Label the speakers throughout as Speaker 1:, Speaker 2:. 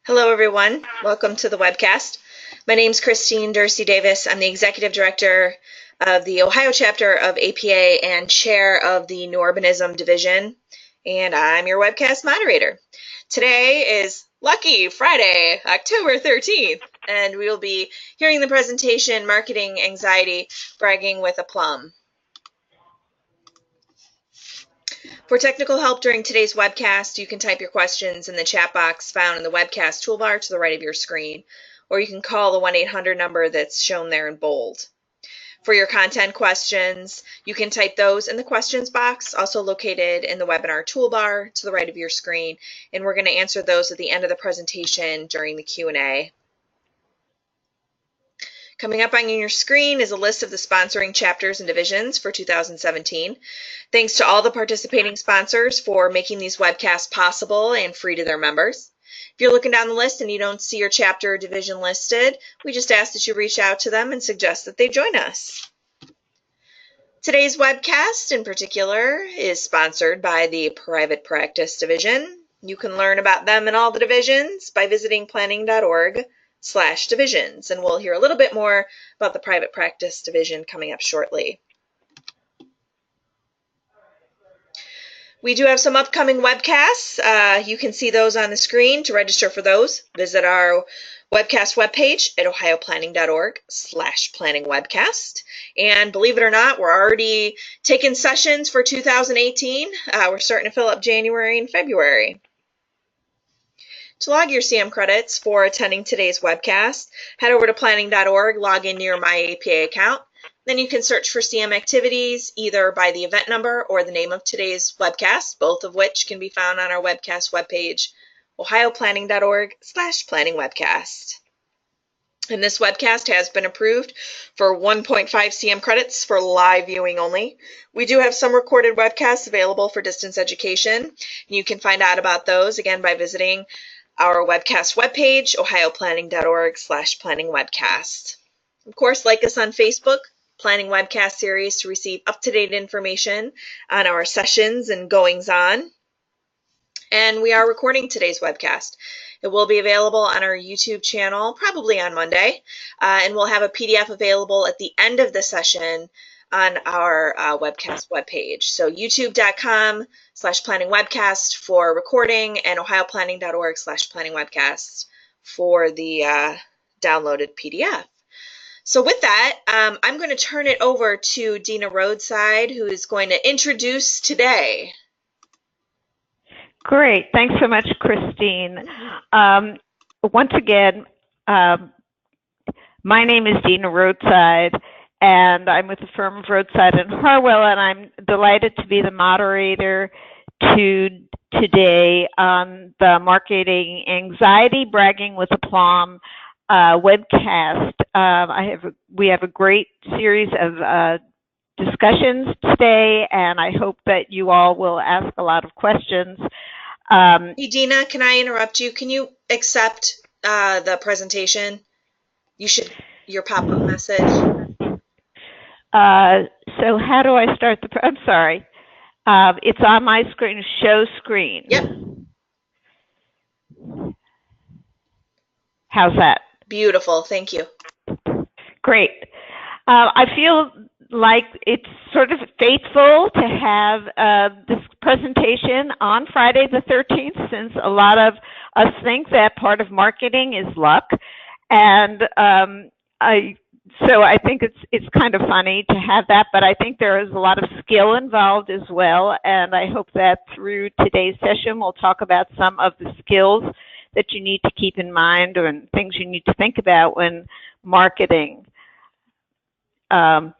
Speaker 1: Hello, everyone. Welcome to the webcast. My name is Christine Dursey Davis. I'm the Executive Director of the Ohio chapter of APA and Chair of the New Urbanism Division, and I'm your webcast moderator. Today is lucky Friday, October 13th, and we will be hearing the presentation Marketing Anxiety Bragging with Aplomb. For technical help during today's webcast, you can type your questions in the chat box found in the webcast toolbar to the right of your screen, or you can call the 1-800 number that's shown there in bold. For your content questions, you can type those in the questions box, also located in the webinar toolbar to the right of your screen, and we're going to answer those at the end of the presentation during the Q&A. Coming up on your screen is a list of the sponsoring chapters and divisions for 2017. Thanks to all the participating sponsors for making these webcasts possible and free to their members. If you're looking down the list and you don't see your chapter or division listed, we just ask that you reach out to them and suggest that they join us. Today's webcast in particular is sponsored by the Private Practice Division. You can learn about them and all the divisions by visiting planning.org/divisions, and we'll hear a little bit more about the Private Practice Division coming up shortly. We do have some upcoming webcasts. You can see those on the screen. To register for those, visit our webcast webpage at ohioplanning.org/planningwebcast. And believe it or not, we're already taking sessions for 2018. We're starting to fill up January and February. To log your CM credits for attending today's webcast, head over to planning.org, log into your MyAPA account. Then you can search for CM activities either by the event number or the name of today's webcast, both of which can be found on our webcast webpage, ohioplanning.org/planningwebcast. And this webcast has been approved for 1.5 CM credits for live viewing only. We do have some recorded webcasts available for distance education. You can find out about those again by visiting our webcast webpage, ohioplanning.org/planningwebcast. Of course, like us on Facebook, Planning Webcast Series, to receive up-to-date information on our sessions and goings-on. And we are recording today's webcast. It will be available on our YouTube channel probably on Monday, and we'll have a PDF available at the end of the session on our webcast webpage. So youtube.com/planningwebcast for recording and ohioplanning.org/planningwebcast for the downloaded PDF. So with that, I'm going to turn it over to Dina Roadside, who is going to introduce today.
Speaker 2: Great. Thanks so much, Christine. Once again, my name is Dina Roadside, and I'm with the firm of Roadside and Harwell, and I'm delighted to be the moderator today on the Marketing Anxiety Bragging with Aplomb webcast. We have a great series of discussions today, and I hope that you all will ask a lot of questions.
Speaker 1: Hey, Dina, can I interrupt you? Can you accept the presentation? Your pop-up message.
Speaker 2: So how do I start I'm sorry. It's on my screen, show screen.
Speaker 1: Yep.
Speaker 2: How's that?
Speaker 1: Beautiful, thank you.
Speaker 2: Great. I feel like it's sort of fateful to have this presentation on Friday the 13th, since a lot of us think that part of marketing is luck. And so I think it's kind of funny to have that, but I think there is a lot of skill involved as well. And I hope that through today's session, we'll talk about some of the skills that you need to keep in mind and things you need to think about when marketing. As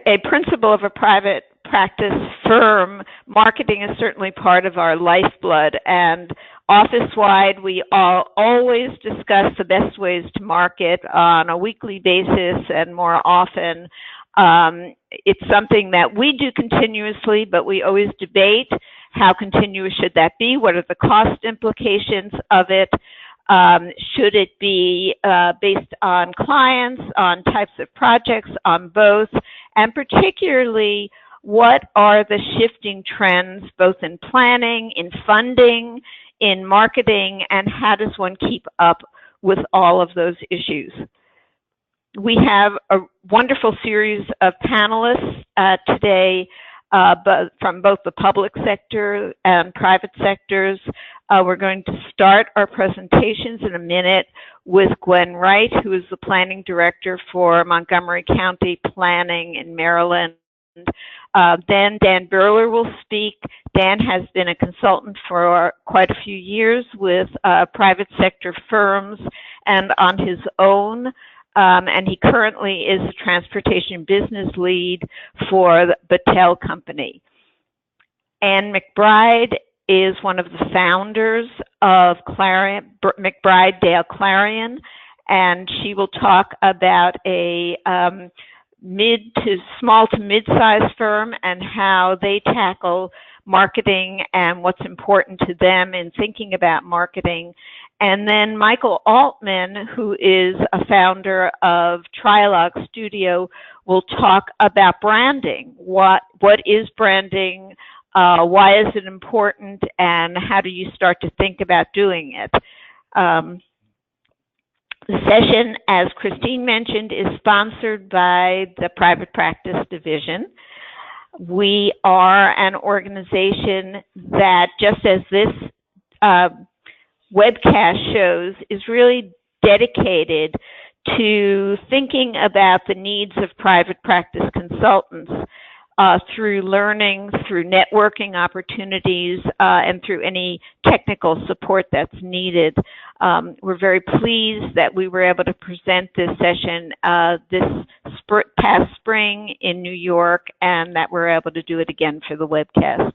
Speaker 2: a principal of a private practice firm, marketing is certainly part of our lifeblood, and office-wide we always discuss the best ways to market on a weekly basis and more often. It's something that we do continuously, but we always debate how continuous should that be, what are the cost implications of it. Should it be based on clients, on types of projects, on both? And particularly, what are the shifting trends both in planning, in funding, in marketing, and how does one keep up with all of those issues? We have a wonderful series of panelists today from both the public sector and private sectors. We're going to start our presentations in a minute with Gwen Wright, who is the Planning Director for Montgomery County Planning in Maryland. Then Dan Birla will speak. Dan has been a consultant for quite a few years with private sector firms and on his own. And he currently is the transportation business lead for the Battelle Company. Anne McBride is one of the founders of Clarion, McBride Dale Clarion, and she will talk about a small to mid-sized firm and how they tackle marketing and what's important to them in thinking about marketing. And then Michael Altman, who is a founder of Trilog Studio, will talk about branding. What is branding? Why is it important? And how do you start to think about doing it? The session, as Christine mentioned, is sponsored by the Private Practice Division. We are an organization that, just as this webcast shows, is really dedicated to thinking about the needs of private practice consultants through learning, through networking opportunities, and through any technical support that's needed. We're very pleased that we were able to present this session this past spring in New York, and that we're able to do it again for the webcast.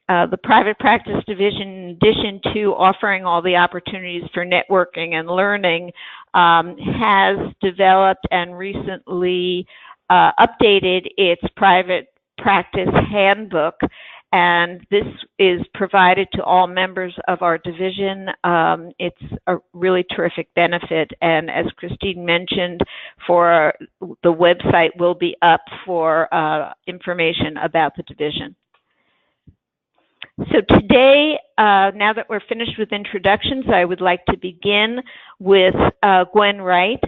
Speaker 2: The Private Practice Division, in addition to offering all the opportunities for networking and learning, has developed and recently updated its private practice handbook, and this is provided to all members of our division. It's a really terrific benefit, and as Christine mentioned, the website will be up for information about the division. So today, now that we're finished with introductions, I would like to begin with Gwen Wright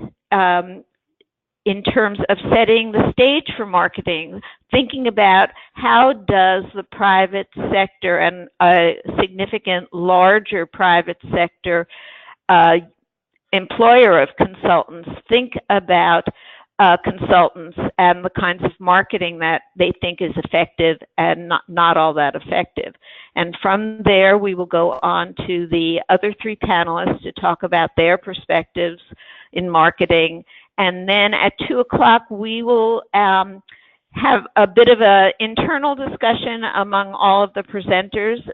Speaker 2: in terms of setting the stage for marketing, thinking about how does the private sector and a significant larger private sector employer of consultants think about consultants and the kinds of marketing that they think is effective and not all that effective. And from there, we will go on to the other three panelists to talk about their perspectives in marketing. And then at 2 o'clock, we will have a bit of an internal discussion among all of the presenters,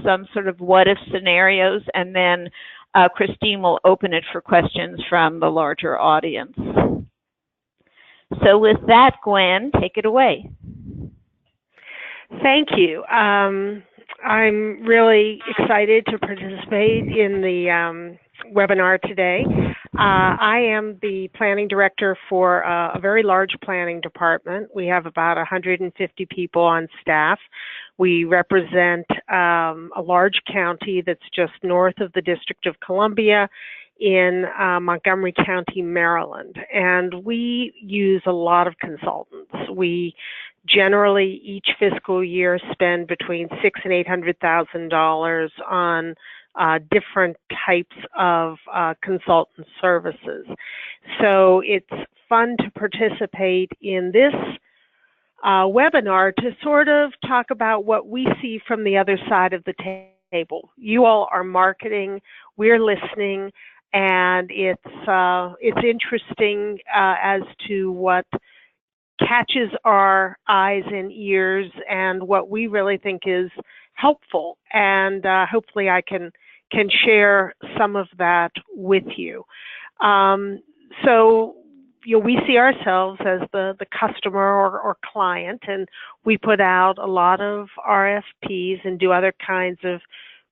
Speaker 2: some sort of what-if scenarios, and then Christine will open it for questions from the larger audience. So with that, Gwen, take it away.
Speaker 3: Thank you. I'm really excited to participate in the webinar today. I am the planning director for a very large planning department. We have about 150 people on staff. We represent a large county that's just north of the District of Columbia in Montgomery County, Maryland. And we use a lot of consultants. We generally each fiscal year spend between $600,000 and $800,000 on different types of consultant services. So it's fun to participate in this webinar to sort of talk about what we see from the other side of the table. You all are marketing, we're listening, and it's interesting as to what catches our eyes and ears and what we really think is helpful. And hopefully I can share some of that with you. So we see ourselves as the customer or client, and we put out a lot of RFPs and do other kinds of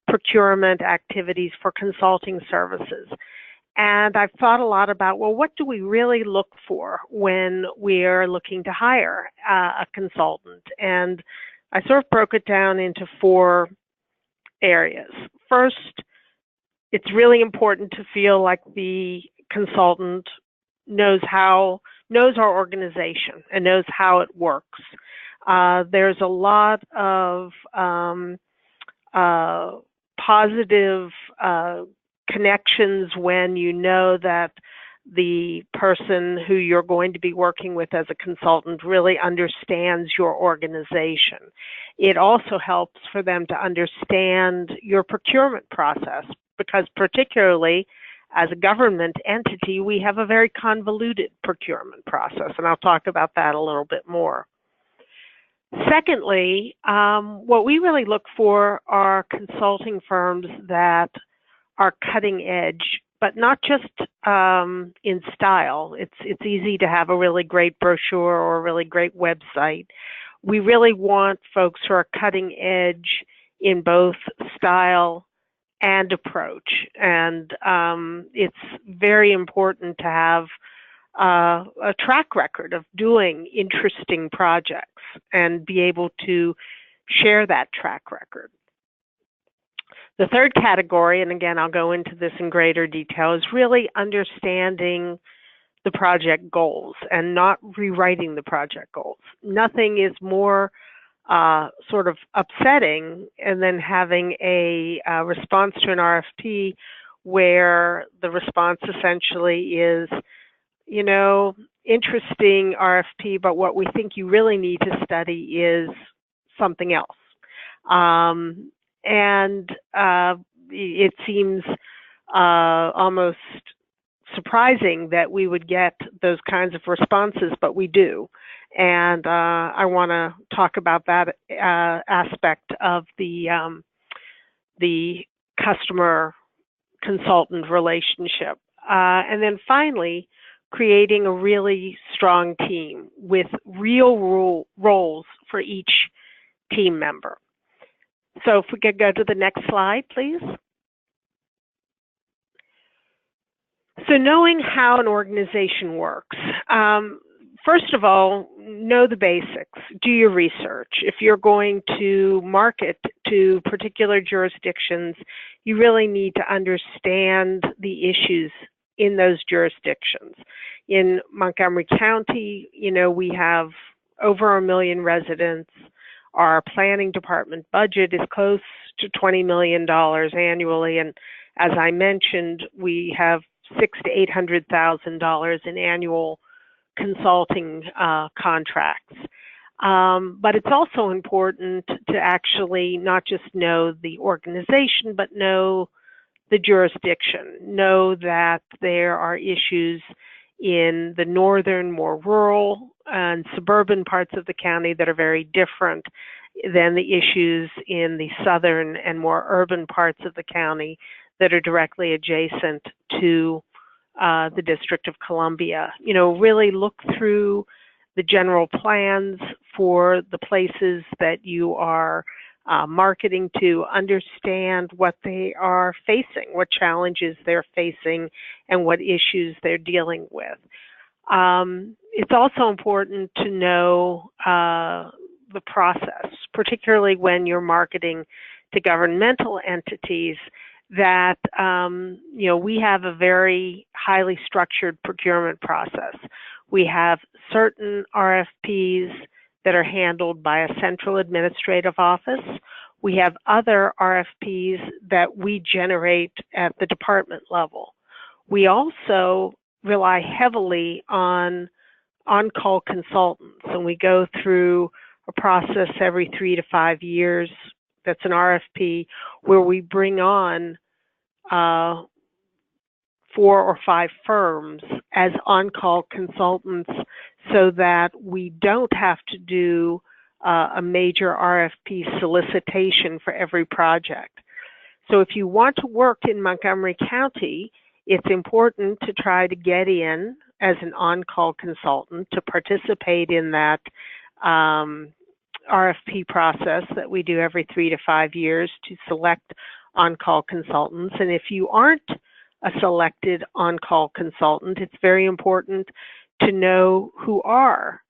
Speaker 3: procurement activities for consulting services. And I've thought a lot about, well, what do we really look for when we're looking to hire a consultant? And I sort of broke it down into 4 areas. First, it's really important to feel like the consultant knows our organization and knows how it works. There's a lot of positive connections when you know that the person who you're going to be working with as a consultant really understands your organization. It also helps for them to understand your procurement process, because particularly as a government entity, we have a very convoluted procurement process, and I'll talk about that a little bit more. Secondly, what we really look for are consulting firms that are cutting edge, but not just in style. It's easy to have a really great brochure or a really great website. We really want folks who are cutting edge in both style and approach. And it's very important to have a track record of doing interesting projects and be able to share that track record. The third category, and again, I'll go into this in greater detail, is really understanding the project goals and not rewriting the project goals. Nothing is more sort of upsetting and then having a response to an RFP where the response essentially is, you know, interesting RFP, but what we think you really need to study is something else. And it seems almost surprising that we would get those kinds of responses, but we do. And I want to talk about that aspect of the customer consultant relationship. And then finally, creating a really strong team with real roles for each team member. So if we could go to the next slide, please. So knowing how an organization works. First of all, know the basics. Do your research. If you're going to market to particular jurisdictions, you really need to understand the issues in those jurisdictions. In Montgomery County, you know, we have over 1 million residents. Our planning department budget is close to $20 million annually, and as I mentioned, we have $600,000 to $800,000 in annual consulting contracts. But it's also important to actually not just know the organization, but know the jurisdiction. Know that there are issues in the northern, more rural and suburban parts of the county that are very different than the issues in the southern and more urban parts of the county that are directly adjacent to the District of Columbia. You know, really look through the general plans for the places that you are marketing to, understand what they are facing, what challenges they're facing, and what issues they're dealing with. It's also important to know the process, particularly when you're marketing to governmental entities, that you know, we have a very highly structured procurement process. We have certain RFPs that are handled by a central administrative office. We have other RFPs that we generate at the department level. We also rely heavily on on-call consultants, and we go through a process every 3 to 5 years that's an RFP where we bring on 4 or 5 firms as on-call consultants so that we don't have to do a major RFP solicitation for every project. So if you want to work in Montgomery County, it's important to try to get in as an on-call consultant to participate in that RFP process that we do every 3 to 5 years to select on-call consultants. And if you aren't a selected on-call consultant. It's very important to know who are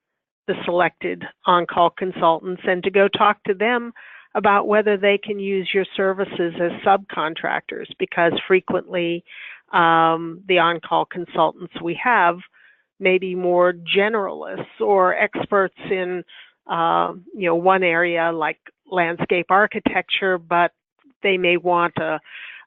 Speaker 3: the selected on-call consultants and to go talk to them about whether they can use your services as subcontractors, because frequently the on-call consultants we have may be more generalists or experts in one area like landscape architecture, but they may want a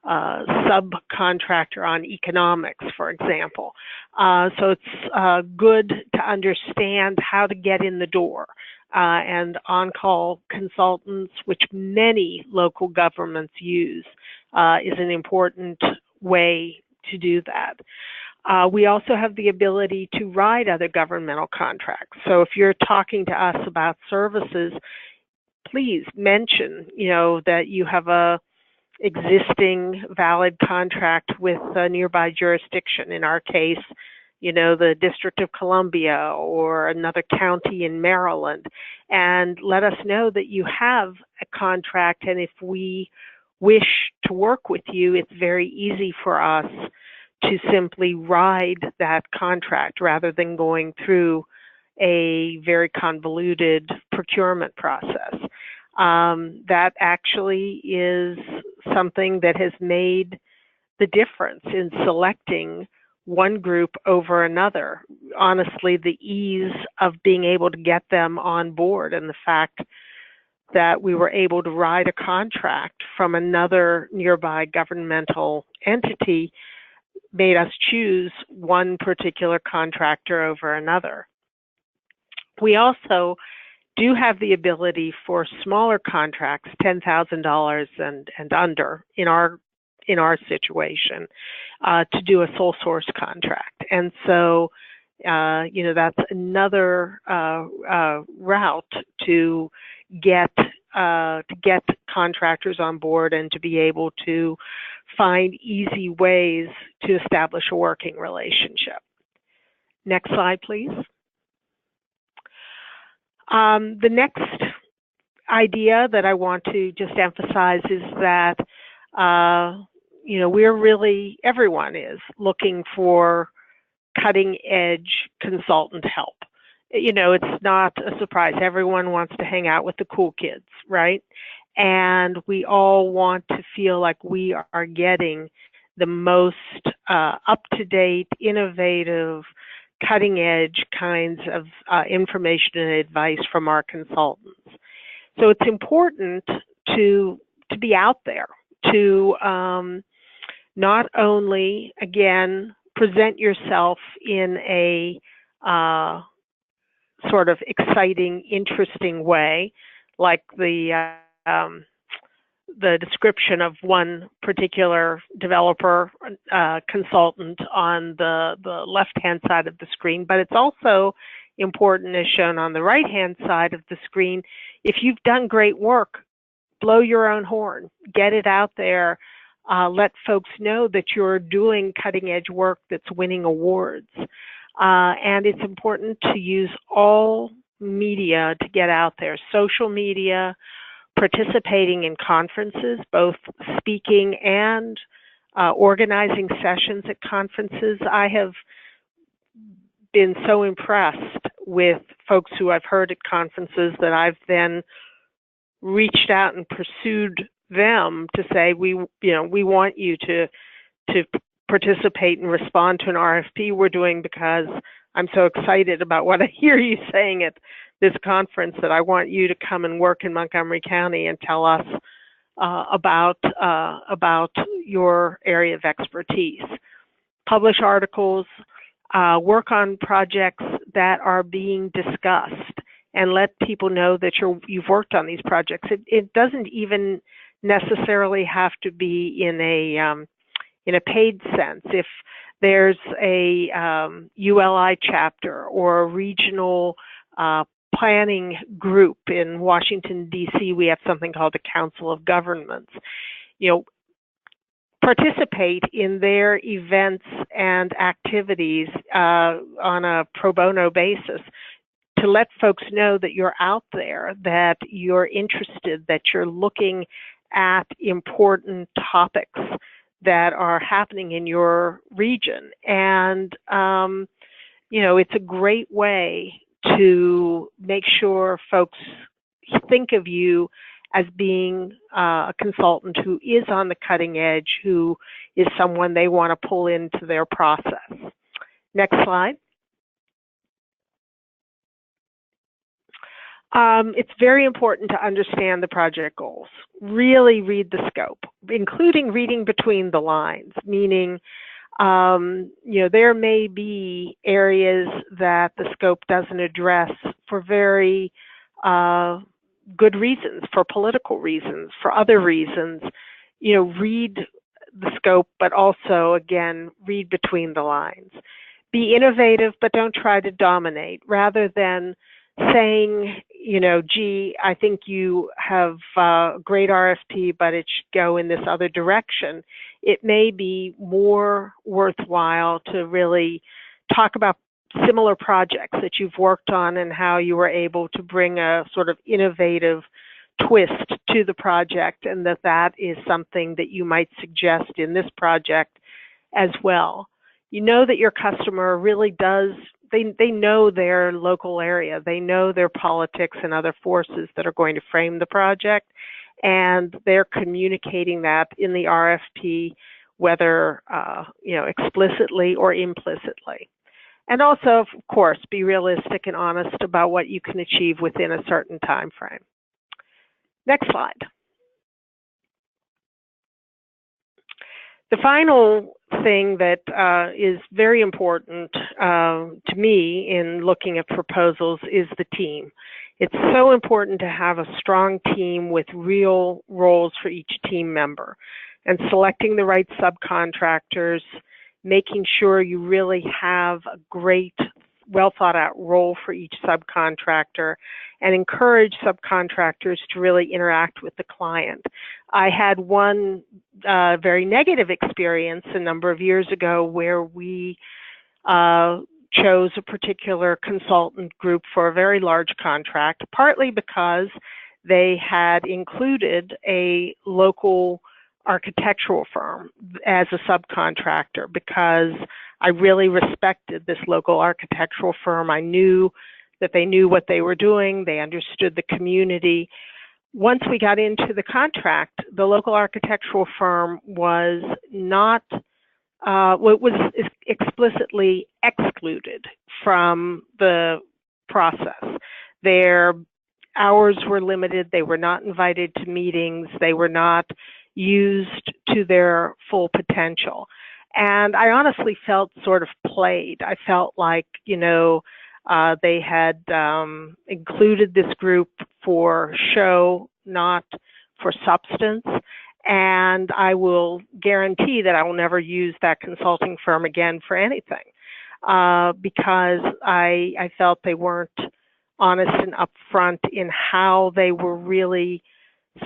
Speaker 3: subcontractor on economics, for example. So it's good to understand how to get in the door. And on-call consultants, which many local governments use, is an important way to do that. We also have the ability to write other governmental contracts. So if you're talking to us about services, please mention, that you have a existing valid contract with a nearby jurisdiction. In our case, the District of Columbia or another county in Maryland, and let us know that you have a contract. And if we wish to work with you, it's very easy for us to simply ride that contract rather than going through a very convoluted procurement process. That actually is something that has made the difference in selecting one group over another. Honestly, the ease of being able to get them on board and the fact that we were able to ride a contract from another nearby governmental entity made us choose one particular contractor over another. We also do have the ability for smaller contracts, $10,000 and under in our situation, to do a sole source contract. And so, that's another route to get contractors on board and to be able to find easy ways to establish a working relationship. Next slide, please. The next idea that I want to just emphasize is that, everyone is looking for cutting edge consultant help. It's not a surprise. Everyone wants to hang out with the cool kids, right? And we all want to feel like we are getting the most up-to-date, innovative, cutting-edge kinds of information and advice from our consultants. So it's important to be out there, to not only, again, present yourself in a sort of exciting, interesting way, like the description of one particular developer consultant on the left-hand side of the screen, but it's also important, as shown on the right-hand side of the screen, if you've done great work, blow your own horn, get it out there, let folks know that you're doing cutting-edge work that's winning awards. And it's important to use all media to get out there, social media, participating in conferences, both speaking and organizing sessions at conferences. I have been so impressed with folks who I've heard at conferences that I've then reached out and pursued them to say, we want you to participate and respond to an RFP we're doing, because I'm so excited about what I hear you saying at this conference that I want you to come and work in Montgomery County and tell us about your area of expertise. Publish articles, work on projects that are being discussed, and let people know that you've worked on these projects. It doesn't even necessarily have to be in a paid sense. If there's a ULI chapter or a regional planning group in Washington, D.C., we have something called the Council of Governments. Participate in their events and activities on a pro bono basis to let folks know that you're out there, that you're interested, that you're looking at important topics that are happening in your region. And, it's a great way to make sure folks think of you as being a consultant who is on the cutting edge, who is someone they want to pull into their process. Next slide. It's very important to understand the project goals. Really read the scope, including reading between the lines, meaning, there may be areas that the scope doesn't address for very good reasons, for political reasons, for other reasons. Read the scope, but also, again, read between the lines. Be innovative, but don't try to dominate. Rather than saying, gee, I think you have a great RFP, but it should go in this other direction, it may be more worthwhile to really talk about similar projects that you've worked on and how you were able to bring a sort of innovative twist to the project, and that is something that you might suggest in this project as well. You know that your customer really does, they know their local area, they know their politics and other forces that are going to frame the project, and they're communicating that in the RFP, whether explicitly or implicitly. And also, of course, be realistic and honest about what you can achieve within a certain time frame. Next slide. The final thing that is very important to me in looking at proposals is the team. It's so important to have a strong team with real roles for each team member, and selecting the right subcontractors, making sure you really have a great, well thought out role for each subcontractor, and encourage subcontractors to really interact with the client. I had one very negative experience a number of years ago where we chose a particular consultant group for a very large contract, partly because they had included a local architectural firm as a subcontractor, because I really respected this local architectural firm. I knew that they knew what they were doing. They understood the community. Once we got into the contract, the local architectural firm was not, was explicitly excluded from the process. Their hours were limited. They were not invited to meetings. They were not used to their full potential. And I honestly felt sort of played. I felt like, they had included this group for show, not for substance. And I will guarantee that I will never use that consulting firm again for anything, because I felt they weren't honest and upfront in how they were really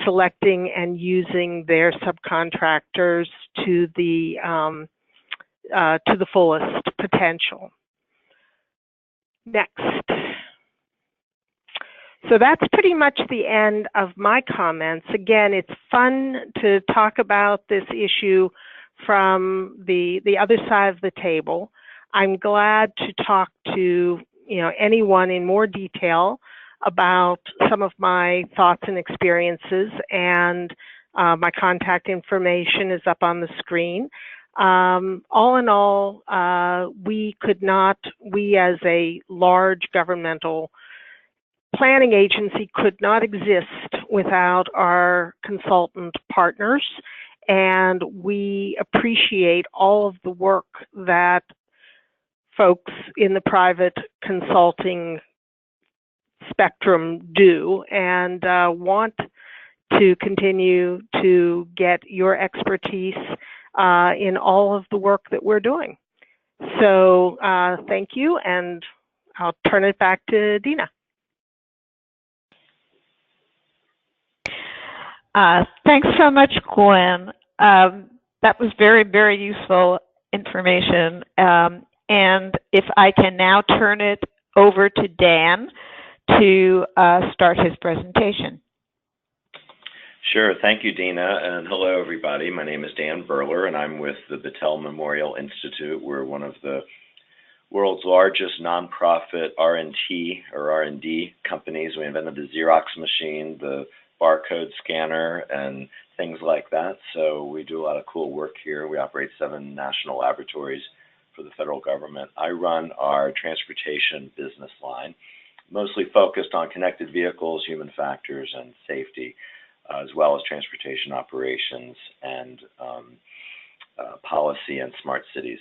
Speaker 3: selecting and using their subcontractors to the fullest potential. Next. So that's pretty much the end of my comments. Again, it's fun to talk about this issue from the other side of the table. I'm glad to talk to anyone in more detail about some of my thoughts and experiences, and my contact information is up on the screen. All in all, we as a large governmental planning agency could not exist without our consultant partners, and we appreciate all of the work that folks in the private consulting spectrum do, and want to continue to get your expertise in all of the work that we're doing. So thank you, and I'll turn it back to Dina.
Speaker 2: Thanks so much, Gwen. That was very, very useful information. And if I can now turn it over to Dan to start his presentation.
Speaker 4: Sure. Thank you, Dina, and hello, everybody. My name is Dan Birla, and I'm with the Battelle Memorial Institute. We're one of the world's largest nonprofit R&D companies. We invented the Xerox machine, the barcode scanner, and things like that. So we do a lot of cool work here. We operate 7 national laboratories for the federal government. I run our transportation business line, mostly focused on connected vehicles, human factors, and safety, as well as transportation operations and policy and smart cities.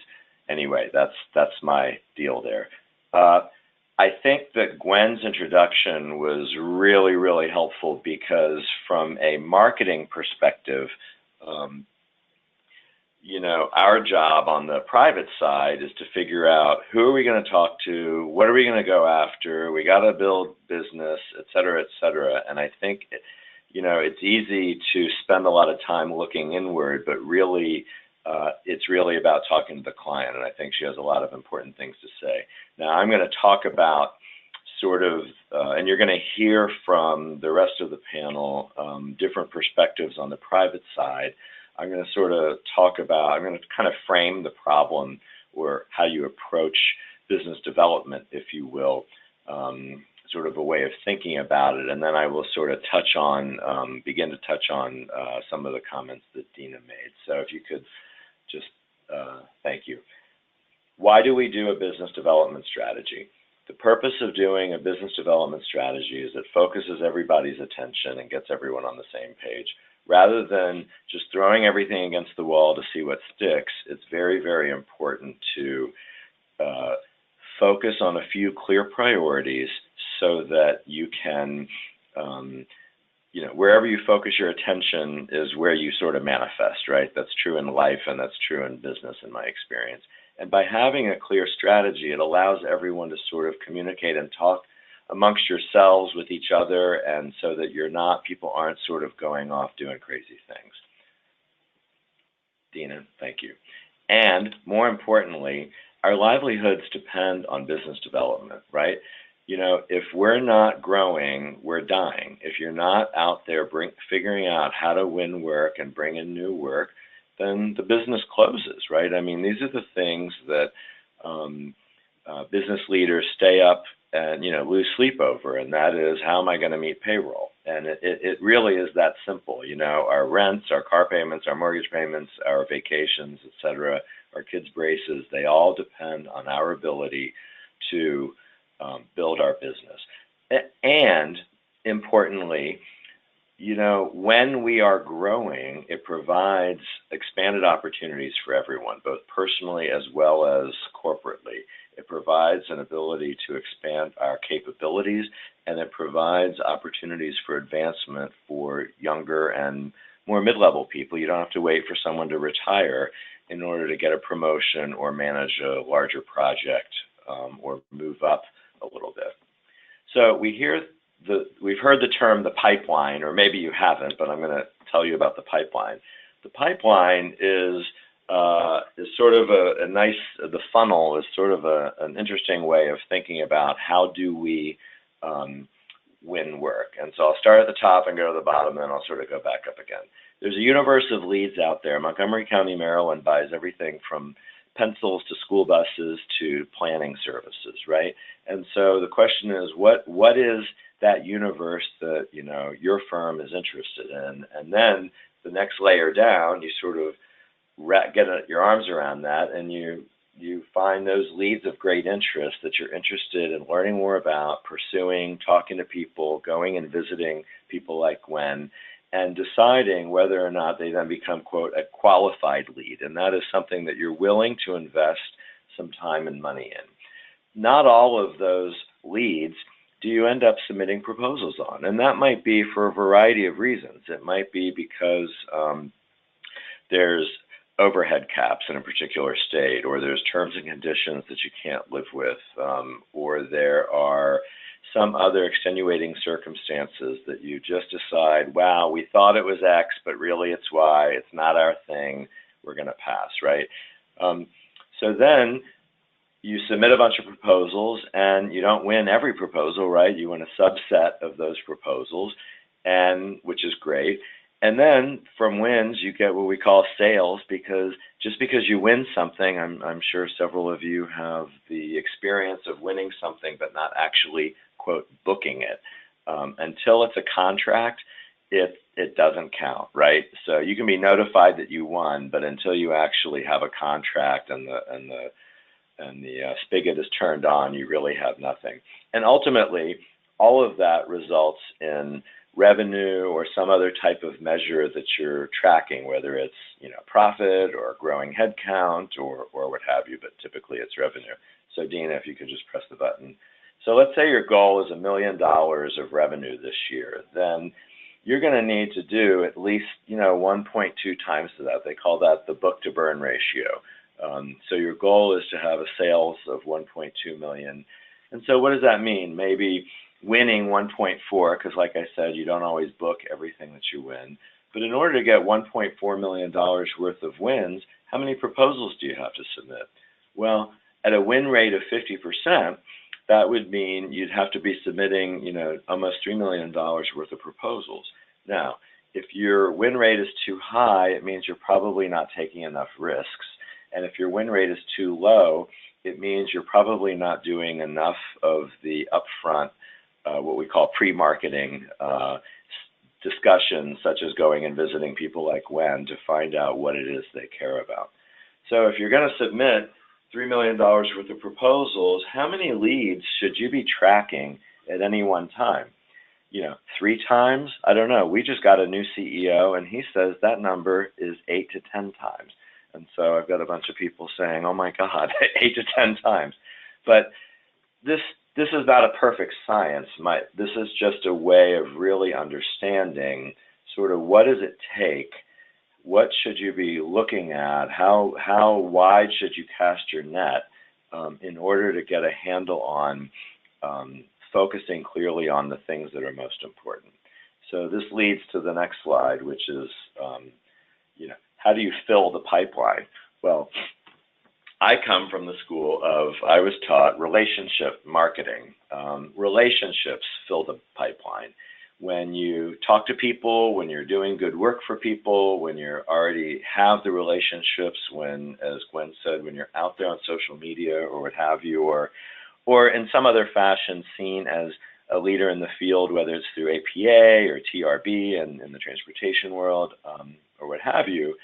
Speaker 4: Anyway, that's my deal there. I think that Gwen's introduction was really, really helpful because from a marketing perspective, our job on the private side is to figure out who are we going to talk to, what are we going to go after, we got to build business, et cetera, et cetera. And I think, it's easy to spend a lot of time looking inward, but really, it's really about talking to the client, and I think she has a lot of important things to say. Now, I'm going to talk about and you're going to hear from the rest of the panel different perspectives on the private side. I'm going to I'm going to kind of frame the problem or how you approach business development, if you will, sort of a way of thinking about it, and then I will sort of begin to touch on some of the comments that Dina made. So if you could just, thank you. Why do we do a business development strategy? The purpose of doing a business development strategy is it focuses everybody's attention and gets everyone on the same page. Rather than just throwing everything against the wall to see what sticks, it's very, very important to focus on a few clear priorities so that you can, wherever you focus your attention is where you sort of manifest, right? That's true in life and that's true in business in my experience. And by having a clear strategy, it allows everyone to sort of communicate and talk amongst yourselves with each other, and so that people aren't sort of going off doing crazy things. Dina, thank you. And more importantly, our livelihoods depend on business development, right? If we're not growing, we're dying. If you're not out there figuring out how to win work and bring in new work, then the business closes, right? I mean, these are the things that business leaders stay up and, lose sleep over, and that is, how am I going to meet payroll? And it really is that simple. Our rents, our car payments, our mortgage payments, our vacations, et cetera, our kids' braces, they all depend on our ability to build our business. And importantly, when we are growing, it provides expanded opportunities for everyone, both personally as well as corporately. It provides an ability to expand our capabilities, and it provides opportunities for advancement for younger and more mid-level people. You don't have to wait for someone to retire in order to get a promotion or manage a larger project or move up a little bit. So we've heard the term the pipeline, or maybe you haven't, but I'm going to tell you about the pipeline. The pipeline is sort of the funnel is sort of an interesting way of thinking about how do we win work. And so I'll start at the top and go to the bottom, and then I'll sort of go back up again. There's a universe of leads out there. Montgomery County, Maryland buys everything from pencils to school buses to planning services, right? And so the question is, what is that universe that your firm is interested in? And then the next layer down, you sort of get your arms around that, and you find those leads of great interest that you're interested in learning more about, pursuing, talking to people, going and visiting people like Gwen, and deciding whether or not they then become, quote, a qualified lead. And that is something that you're willing to invest some time and money in. Not all of those leads do you end up submitting proposals on. And that might be for a variety of reasons. It might be because there's overhead caps in a particular state, or there's terms and conditions that you can't live with, or there are some other extenuating circumstances that you just decide, wow, we thought it was X, but really it's Y, it's not our thing, we're going to pass, right? So then you submit a bunch of proposals, and you don't win every proposal, right? You win a subset of those proposals, which is great. And then from wins, you get what we call sales, because just because you win something, I'm sure several of you have the experience of winning something but not actually, quote, booking it. Until it's a contract, it doesn't count, right? So you can be notified that you won, but until you actually have a contract and the spigot is turned on, you really have nothing. And ultimately, all of that results in revenue or some other type of measure that you're tracking, whether it's profit or growing headcount or what have you, but typically it's revenue. So Dina, if you could just press the button. So let's say your goal is $1 million of revenue this year, then you're going to need to do at least 1.2 times to that. They call that the book to burn ratio. So your goal is to have a sales of 1.2 million. And so what does that mean? Maybe winning 1.4, because like I said, you don't always book everything that you win. But in order to get $1.4 million worth of wins, how many proposals do you have to submit? Well, at a win rate of 50%, that would mean you'd have to be submitting, almost $3 million worth of proposals. Now, if your win rate is too high, it means you're probably not taking enough risks. And if your win rate is too low, it means you're probably not doing enough of the upfront, what we call pre-marketing discussions, such as going and visiting people like Gwen to find out what it is they care about. So if you're going to submit $3 million worth of proposals, how many leads should you be tracking at any one time? 3 times? I don't know. We just got a new CEO, and he says that number is 8 to 10 times. And so I've got a bunch of people saying, oh my God, 8 to 10 times. But this is not a perfect science. This is just a way of really understanding sort of what does it take. What should you be looking at? How wide should you cast your net in order to get a handle on focusing clearly on the things that are most important? So this leads to the next slide, which is, how do you fill the pipeline? Well, I come from the school of, I was taught relationship marketing. Relationships fill the pipeline. When you talk to people, when you're doing good work for people, when you already have the relationships, when, as Gwen said, when you're out there on social media or what have you, or in some other fashion seen as a leader in the field, whether it's through APA or TRB and in the transportation world or what have you,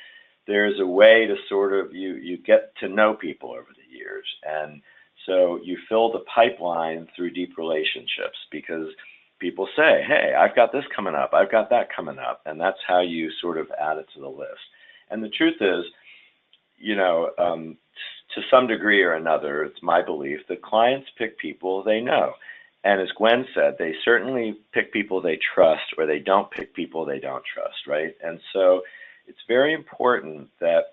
Speaker 4: there's a way to sort of, you get to know people over the years. And so you fill the pipeline through deep relationships because people say, hey, I've got this coming up, I've got that coming up, and that's how you sort of add it to the list. And the truth is, to some degree or another, it's my belief that clients pick people they know. And as Gwen said, they certainly pick people they trust, or they don't pick people they don't trust, right? And so it's very important that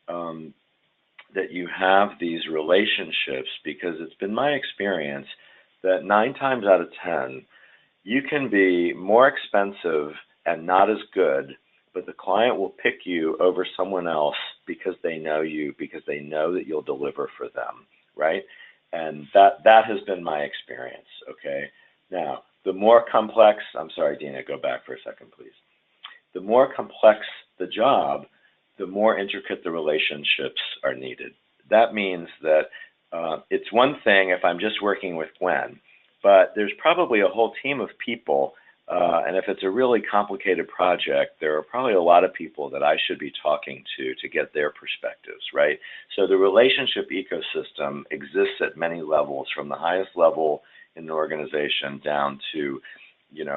Speaker 4: that you have these relationships, because it's been my experience that 9 times out of 10, you can be more expensive and not as good, but the client will pick you over someone else because they know you, because they know that you'll deliver for them, right? And that has been my experience, okay? Now, the more complex, I'm sorry, Dina, go back for a second, please. The more complex the job, the more intricate the relationships are needed. That means that it's one thing if I'm just working with Gwen, but there's probably a whole team of people, and if it's a really complicated project, there are probably a lot of people that I should be talking to get their perspectives, right? So the relationship ecosystem exists at many levels, from the highest level in the organization down to,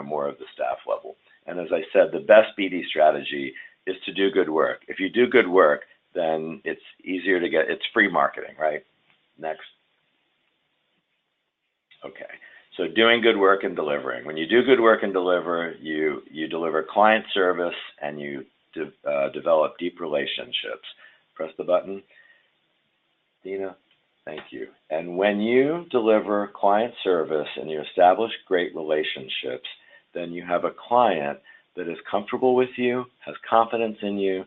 Speaker 4: more of the staff level. And as I said, the best BD strategy is to do good work. If you do good work, then it's easier to get, it's free marketing, right? Next. Okay. So doing good work and delivering. When you do good work and deliver, you deliver client service and you develop deep relationships. Press the button. Dina, thank you. And when you deliver client service and you establish great relationships, then you have a client that is comfortable with you, has confidence in you.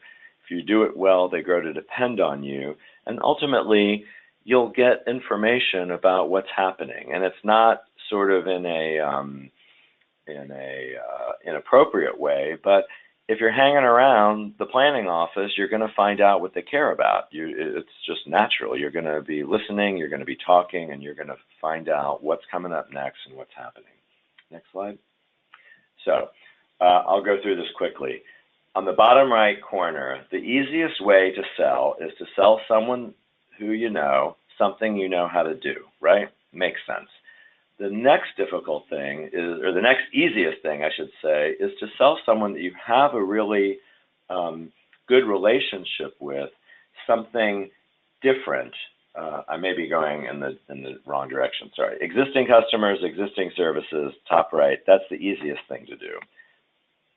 Speaker 4: If you do it well, they grow to depend on you. And ultimately, you'll get information about what's happening. And it's not sort of in a inappropriate way, but if you're hanging around the planning office, you're going to find out what they care about. It's just natural. You're going to be listening, you're going to be talking, and you're going to find out what's coming up next and what's happening. Next slide. So I'll go through this quickly. On the bottom right corner, the easiest way to sell is to sell someone who you know something you know how to do, right? Makes sense. The next difficult thing is, or the next easiest thing, I should say, is to sell someone that you have a really good relationship with, something different. I may be going in the wrong direction, sorry. Existing customers, existing services, top right, that's the easiest thing to do.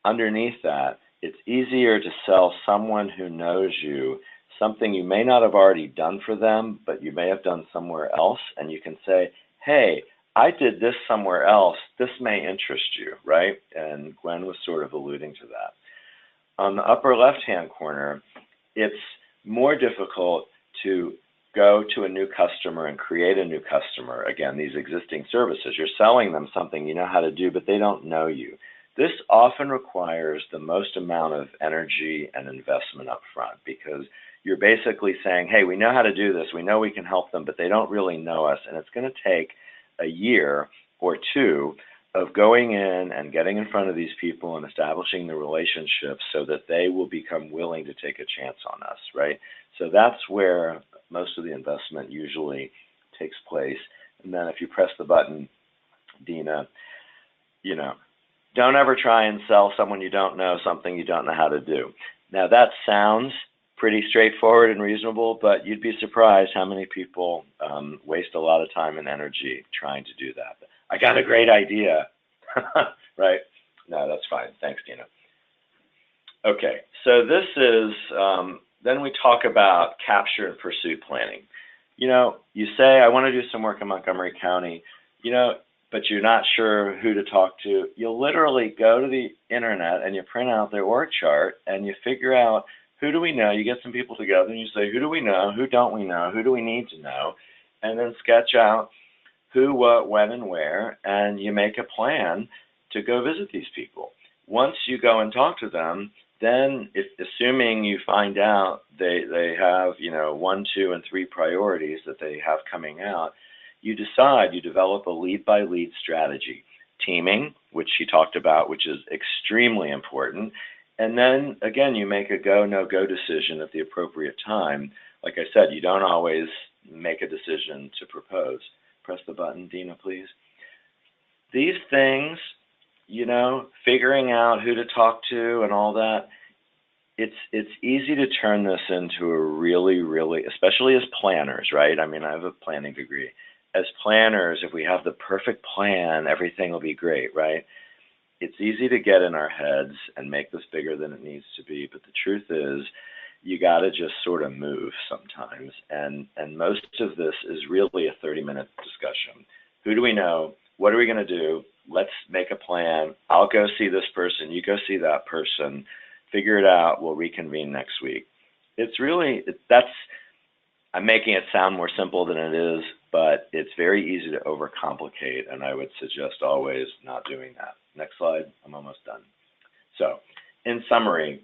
Speaker 4: Underneath that, it's easier to sell someone who knows you something you may not have already done for them, but you may have done somewhere else, and you can say, hey, I did this somewhere else. This may interest you, right? And Gwen was sort of alluding to that. On the upper left-hand corner, it's more difficult to go to a new customer and create a new customer. Again, these existing services, you're selling them something you know how to do, but they don't know you. This often requires the most amount of energy and investment up front, because you're basically saying, hey, we know how to do this. We know we can help them, but they don't really know us. And it's going to take a year or two of going in and getting in front of these people and establishing the relationship so that they will become willing to take a chance on us, right? So that's where most of the investment usually takes place. And then if you press the button, Dina, you know, don't ever try and sell someone you don't know something you don't know how to do. Now that sounds pretty straightforward and reasonable, but you'd be surprised how many people waste a lot of time and energy trying to do that. I got a great idea, right? No, that's fine. Thanks, Dina. Okay, so this is, then we talk about capture and pursuit planning. You know, you say, I want to do some work in Montgomery County, you know, but you're not sure who to talk to. You'll literally go to the internet and you print out their org chart and you figure out, who do we know? You get some people together and you say, who do we know? Who don't we know? Who do we need to know? And then sketch out who, what, when, and where, and you make a plan to go visit these people. Once you go and talk to them, then assuming you find out they have, you know, 1, 2, and 3 priorities that they have coming out, you decide, you develop a lead-by-lead strategy. Teaming, which she talked about, which is extremely important. And then, again, you make a go, no-go decision at the appropriate time. Like I said, you don't always make a decision to propose. Press the button, Dina, please. These things, you know, figuring out who to talk to and all that, it's easy to turn this into a really, especially as planners, right? I mean, I have a planning degree. As planners, if we have the perfect plan, everything will be great, right? It's easy to get in our heads and make this bigger than it needs to be, but the truth is you got to just sort of move sometimes, and most of this is really a 30-minute discussion. Who do we know? What are we going to do? Let's make a plan. I'll go see this person. You go see that person. Figure it out. We'll reconvene next week. It's really, I'm making it sound more simple than it is, but it's very easy to overcomplicate, and I would suggest always not doing that. Next slide. I'm almost done. So, in summary,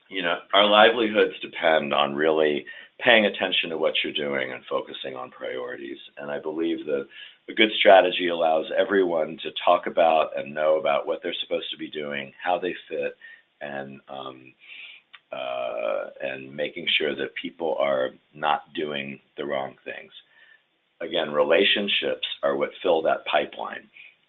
Speaker 4: you know, our livelihoods depend on really paying attention to what you're doing and focusing on priorities. And I believe that a good strategy allows everyone to talk about and know about what they're supposed to be doing, how they fit, and making sure that people are not doing the wrong things. Again, relationships are what fill that pipeline.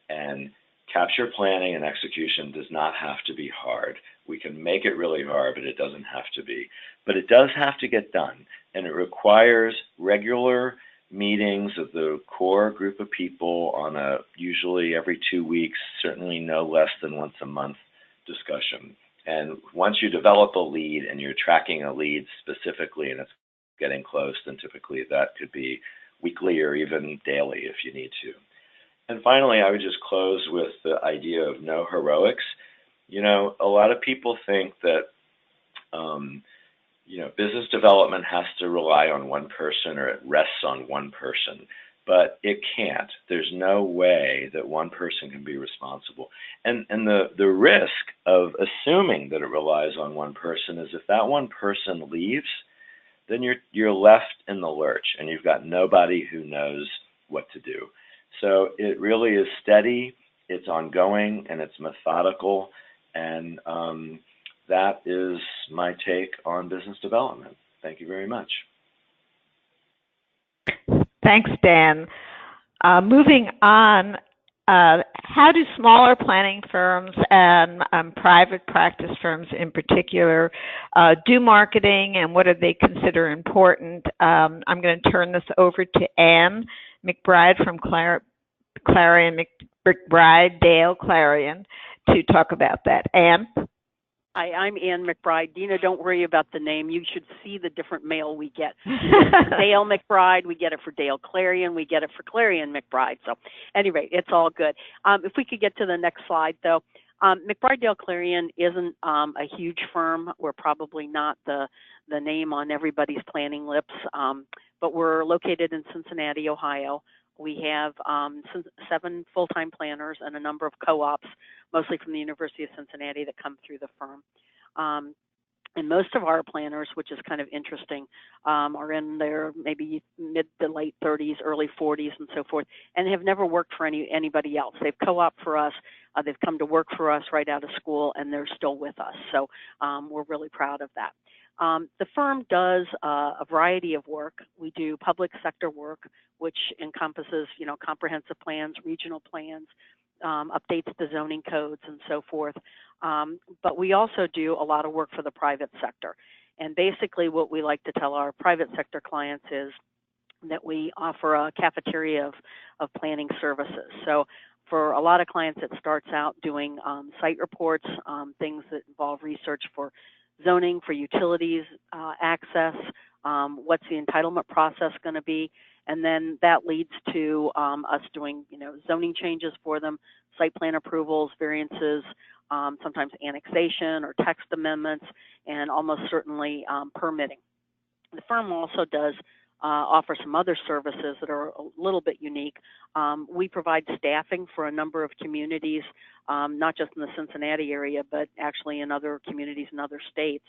Speaker 4: And capture planning and execution does not have to be hard. We can make it really hard, but it doesn't have to be. But it does have to get done, and it requires regular meetings of the core group of people on a usually every 2 weeks, certainly no less than once a month discussion. And once you develop a lead and you're tracking a lead specifically and it's getting close, then typically that could be weekly or even daily if you need to. And finally, I would just close with the idea of no heroics. You know, a lot of people think that, you know, business development has to rely on one person or it rests on one person. but it can't. There's no way that one person can be responsible. And the risk of assuming that it relies on one person is if that one person leaves, then you're left in the lurch and you've got nobody who knows what to do. So it really is steady, it's ongoing, and it's methodical, and that is my take on business development. Thank you very much.
Speaker 2: Thanks, Dan. Moving on, how do smaller planning firms and private practice firms in particular do marketing, and what do they consider important? I'm going to turn this over to Anne McBride from Clarion, McBride, Dale, Clarion, to talk about that. Anne?
Speaker 5: Hi, I'm Anne McBride. Dina, don't worry about the name. You should see the different mail we get. Dale McBride, we get it for Dale Clarion, we get it for Clarion McBride. So anyway, it's all good. If we could get to the next slide, though. McBride Dale Clarion isn't a huge firm. We're probably not the name on everybody's planning lips, but we're located in Cincinnati, Ohio. We have 7 full-time planners and a number of co-ops, mostly from the University of Cincinnati, that come through the firm. And most of our planners, which is kind of interesting, are in their maybe mid to late 30s, early 40s, and so forth, and have never worked for anybody else. They've co-opted for us. They've come to work for us right out of school, and they're still with us. So we're really proud of that. The firm does a variety of work. We do public sector work, which encompasses, comprehensive plans, regional plans, updates to zoning codes, and so forth. But we also do a lot of work for the private sector. And basically what we like to tell our private sector clients is that we offer a cafeteria of planning services. So for a lot of clients, it starts out doing site reports, things that involve research for zoning, for utilities, access, what's the entitlement process going to be, and then that leads to us doing, zoning changes for them, site plan approvals, variances, sometimes annexation or text amendments, and almost certainly permitting. The firm also does offer some other services that are a little bit unique. We provide staffing for a number of communities, not just in the Cincinnati area, but actually in other communities in other states.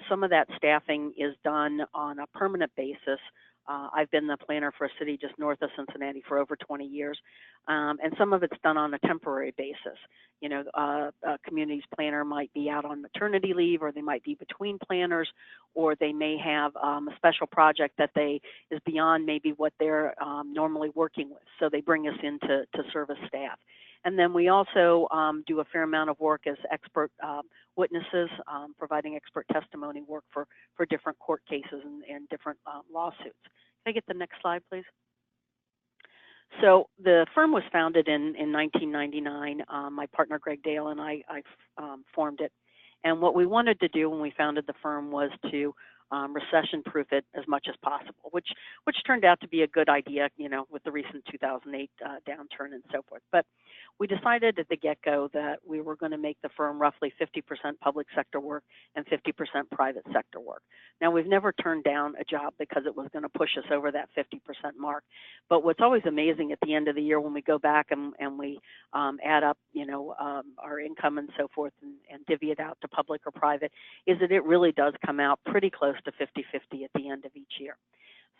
Speaker 5: Some of that staffing is done on a permanent basis. I've been the planner for a city just north of Cincinnati for over 20 years, and some of it's done on a temporary basis. A community's planner might be out on maternity leave, or they might be between planners, or they may have a special project that is beyond maybe what they're normally working with. So they bring us in to service staff. And then we also do a fair amount of work as expert witnesses, providing expert testimony work for different court cases and different lawsuits. Can I get the next slide, please? So the firm was founded in 1999. My partner, Greg Dale, and I formed it. And what we wanted to do when we founded the firm was to recession-proof it as much as possible, which turned out to be a good idea, with the recent 2008 downturn and so forth. But we decided at the get-go that we were going to make the firm roughly 50% public sector work and 50% private sector work. Now, we've never turned down a job because it was going to push us over that 50% mark. But what's always amazing at the end of the year when we go back and we add up, our income and so forth and divvy it out to public or private, is that it really does come out pretty close to 50-50 at the end of each year.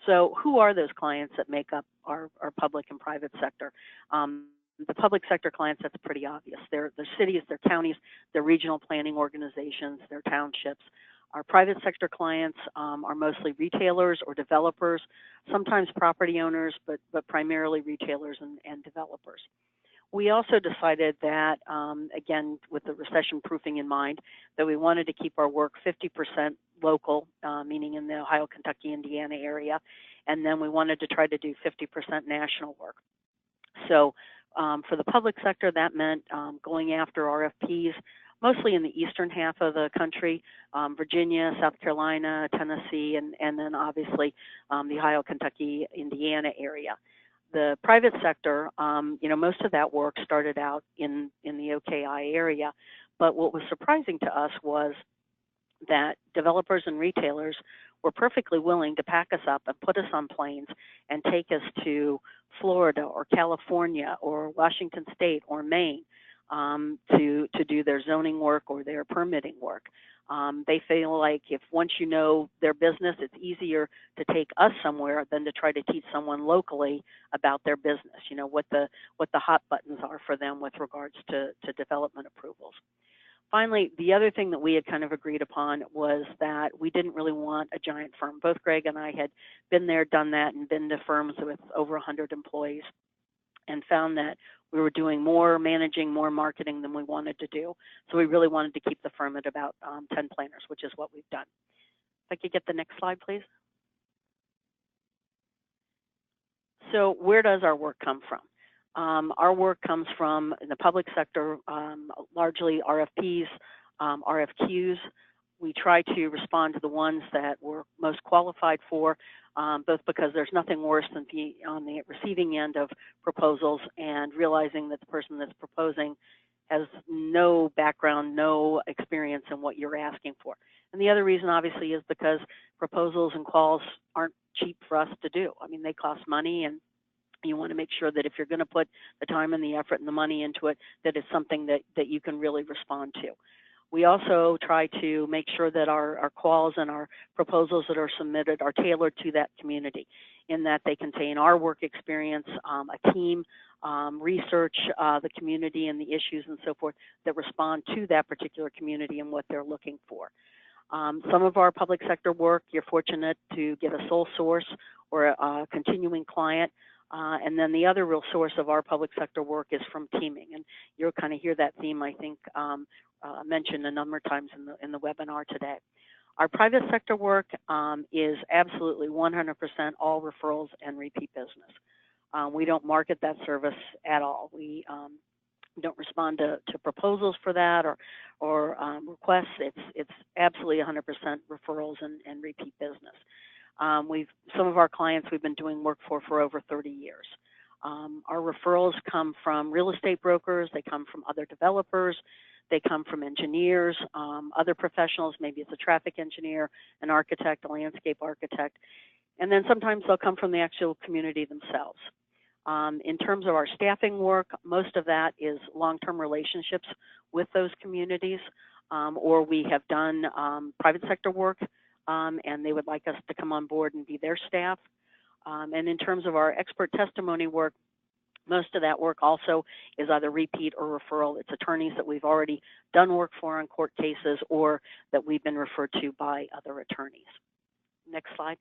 Speaker 5: So who are those clients that make up our public and private sector? The public sector clients, that's pretty obvious. They're cities, they're counties, they're regional planning organizations, they're townships. Our private sector clients are mostly retailers or developers, sometimes property owners, but primarily retailers and developers. We also decided that, again, with the recession proofing in mind, that we wanted to keep our work 50% local, meaning in the Ohio, Kentucky, Indiana area, and then we wanted to try to do 50% national work. So for the public sector, that meant going after RFPs, mostly in the eastern half of the country, Virginia, South Carolina, Tennessee, and then obviously the Ohio, Kentucky, Indiana area. The private sector, most of that work started out in the OKI area, but what was surprising to us was that developers and retailers were perfectly willing to pack us up and put us on planes and take us to Florida or California or Washington State or Maine to do their zoning work or their permitting work. They feel like if once you know their business, it's easier to take us somewhere than to try to teach someone locally about their business, you know, what the hot buttons are for them with regards to development approvals. Finally, the other thing that we had kind of agreed upon was that we didn't really want a giant firm. Both Greg and I had been there, done that, and been to firms with over 100 employees and found that we were doing more managing, more marketing than we wanted to do. So we really wanted to keep the firm at about 10 planners, which is what we've done. If I could get the next slide, please. So where does our work come from? Our work comes from in the public sector, largely RFPs, RFQs. We try to respond to the ones that we're most qualified for, both because there's nothing worse than on the receiving end of proposals and realizing that the person that's proposing has no background, no experience in what you're asking for. And the other reason, obviously, is because proposals and calls aren't cheap for us to do. I mean, they cost money, and you want to make sure that if you're going to put the time and the effort and the money into it, that it's something that you can really respond to. We also try to make sure that our calls and our proposals that are submitted are tailored to that community, in that they contain our work experience, a team, research the community and the issues and so forth that respond to that particular community and what they're looking for. Some of our public sector work, you're fortunate to get a sole source or a continuing client. And then the other real source of our public sector work is from teaming. And you'll kind of hear that theme, I think, mentioned a number of times in the webinar today. Our private sector work is absolutely 100% all referrals and repeat business. We don't market that service at all. We don't respond to proposals for that or requests. It's absolutely 100% referrals and repeat business. Some of our clients we've been doing work for over 30 years. Our referrals come from real estate brokers, they come from other developers, they come from engineers, other professionals, maybe it's a traffic engineer, an architect, a landscape architect, and then sometimes they'll come from the actual community themselves. In terms of our staffing work, most of that is long-term relationships with those communities, or we have done private sector work and they would like us to come on board and be their staff. And in terms of our expert testimony work, most of that work also is either repeat or referral. It's attorneys that we've already done work for on court cases or that we've been referred to by other attorneys. Next slide.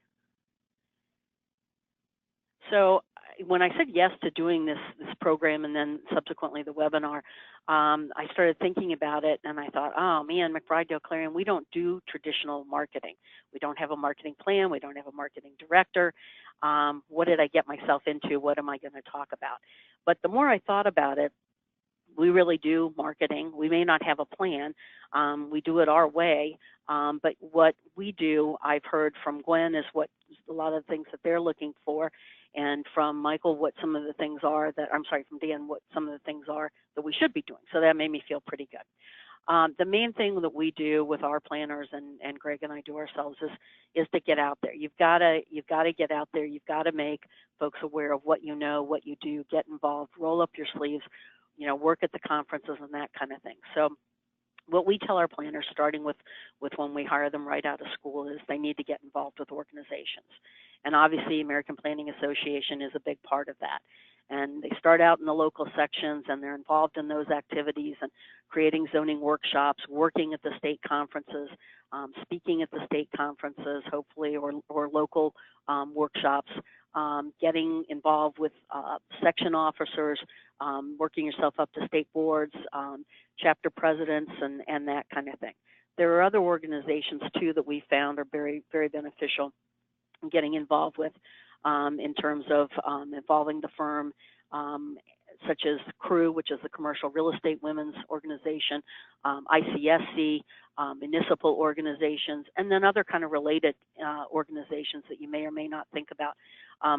Speaker 5: So when I said yes to doing this program and then subsequently the webinar, I started thinking about it and I thought, oh man, McBride, Clarion, we don't do traditional marketing. We don't have a marketing plan. We don't have a marketing director. What did I get myself into? What am I going to talk about? But the more I thought about it, we really do marketing. We may not have a plan. We do it our way. But what we do, I've heard from Gwen, is what a lot of things that they're looking for. And from Michael, what some of the things are that, I'm sorry, from Dan, what some of the things are that we should be doing. So that made me feel pretty good. The main thing that we do with our planners and Greg and I do ourselves is to get out there. You've got to get out there. You've got to make folks aware of what you know, what you do, get involved, roll up your sleeves, you know, work at the conferences and that kind of thing. So what we tell our planners, starting with when we hire them right out of school, is they need to get involved with organizations. And obviously, American Planning Association is a big part of that. And they start out in the local sections, and they're involved in those activities and creating zoning workshops, working at the state conferences, speaking at the state conferences, hopefully, or local workshops, getting involved with section officers, working yourself up to state boards, chapter presidents, and that kind of thing. There are other organizations, too, that we found are very, very beneficial in getting involved with in terms of involving the firm, such as CREW, which is the Commercial Real Estate Women's Organization, ICSC, municipal organizations, and then other kind of related organizations that you may or may not think about,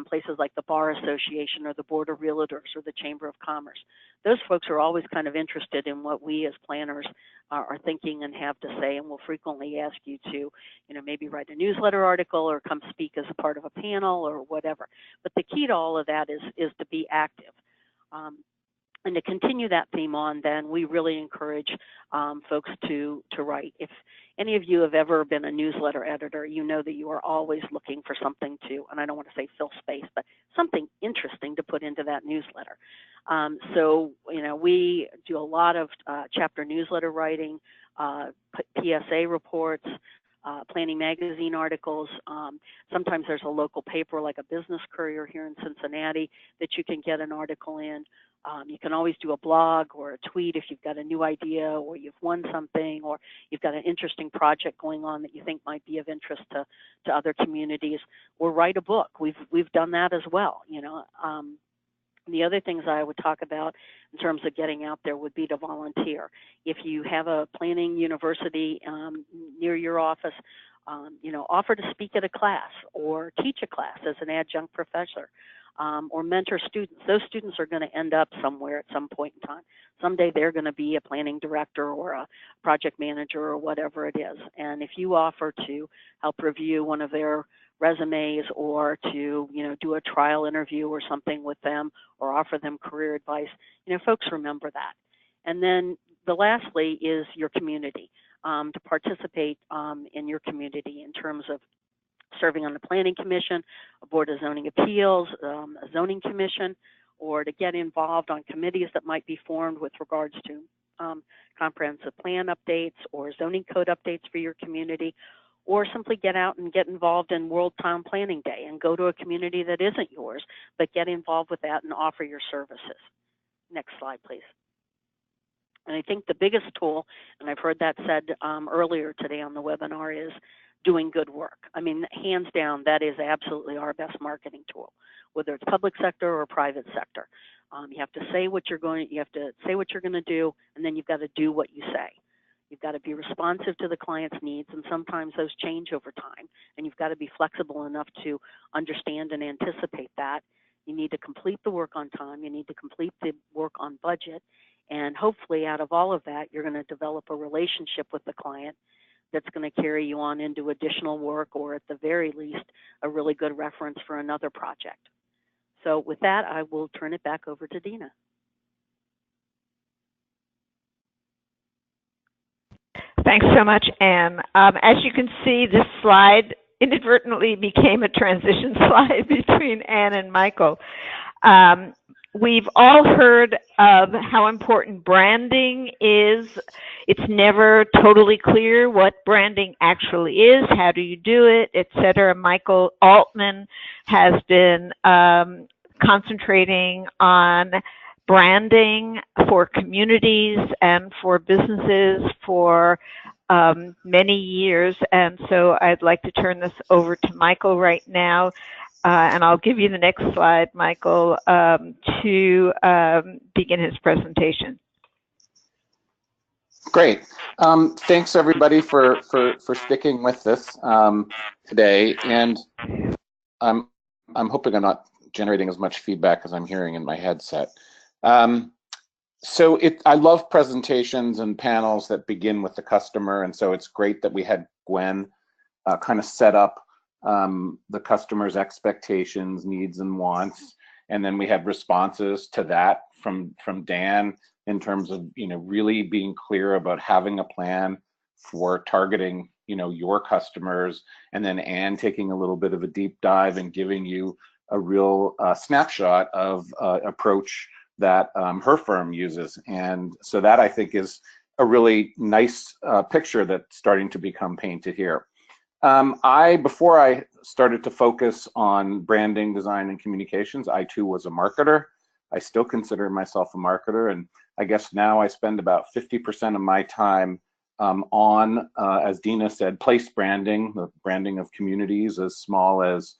Speaker 5: places like the Bar Association or the Board of Realtors or the Chamber of Commerce. Those folks are always kind of interested in what we as planners are thinking and have to say, and will frequently ask you to, maybe write a newsletter article or come speak as a part of a panel or whatever. But the key to all of that is to be active. And to continue that theme on, then we really encourage folks to write. If any of you have ever been a newsletter editor, you know that you are always looking for something to, and I don't want to say fill space, but something interesting to put into that newsletter. So, we do a lot of chapter newsletter writing, PSA reports, Planning Magazine articles. Sometimes there's a local paper like a Business Courier here in Cincinnati that you can get an article in. You can always do a blog or a tweet if you've got a new idea or you've won something or you've got an interesting project going on that you think might be of interest to other communities, or write a book. We've done that as well. The other things I would talk about in terms of getting out there would be to volunteer. If you have a planning university near your office, offer to speak at a class or teach a class as an adjunct professor, or mentor students. Those students are going to end up somewhere at some point in time. Someday they're going to be a planning director or a project manager or whatever it is. And if you offer to help review one of their resumes or to do a trial interview or something with them or offer them career advice, folks remember that. And then lastly is your community, to participate in your community in terms of serving on the Planning Commission, a Board of Zoning Appeals, a Zoning Commission, or to get involved on committees that might be formed with regards to comprehensive plan updates or zoning code updates for your community, or simply get out and get involved in World Town Planning Day and go to a community that isn't yours, but get involved with that and offer your services. Next slide, please. And I think the biggest tool, and I've heard that said earlier today on the webinar, is doing good work. I mean, hands down, that is absolutely our best marketing tool, whether it's public sector or private sector. You have to say what you're going to do, and then you've got to do what you say. You've got to be responsive to the client's needs, and sometimes those change over time, and you've got to be flexible enough to understand and anticipate that. You need to complete the work on time. You need to complete the work on budget, and hopefully out of all of that, you're going to develop a relationship with the client that's going to carry you on into additional work, or at the very least, a really good reference for another project. So with that, I will turn it back over to Dina.
Speaker 2: Thanks so much, Anne. As you can see, this slide inadvertently became a transition slide between Anne and Michael. We've all heard of how important branding is. It's never totally clear what branding actually is, how do you do it, etc. Michael Altman has been concentrating on branding for communities and for businesses for many years. And so I'd like to turn this over to Michael right now. And I'll give you the next slide, Michael, to begin his presentation.
Speaker 6: Great. Thanks everybody for sticking with this today. And I'm hoping I'm not generating as much feedback as I'm hearing in my headset. So I love presentations and panels that begin with the customer, and so it's great that we had Gwen kind of set up the customer's expectations, needs, and wants, and then we had responses to that from Dan in terms of really being clear about having a plan for targeting your customers, and then Anne taking a little bit of a deep dive and giving you a real snapshot of approach that her firm uses. And so that, I think, is a really nice picture that's starting to become painted here. Before I started to focus on branding, design, and communications, I too was a marketer. I still consider myself a marketer, and I guess now I spend about 50% of my time on, as Dina said, place branding, the branding of communities as small as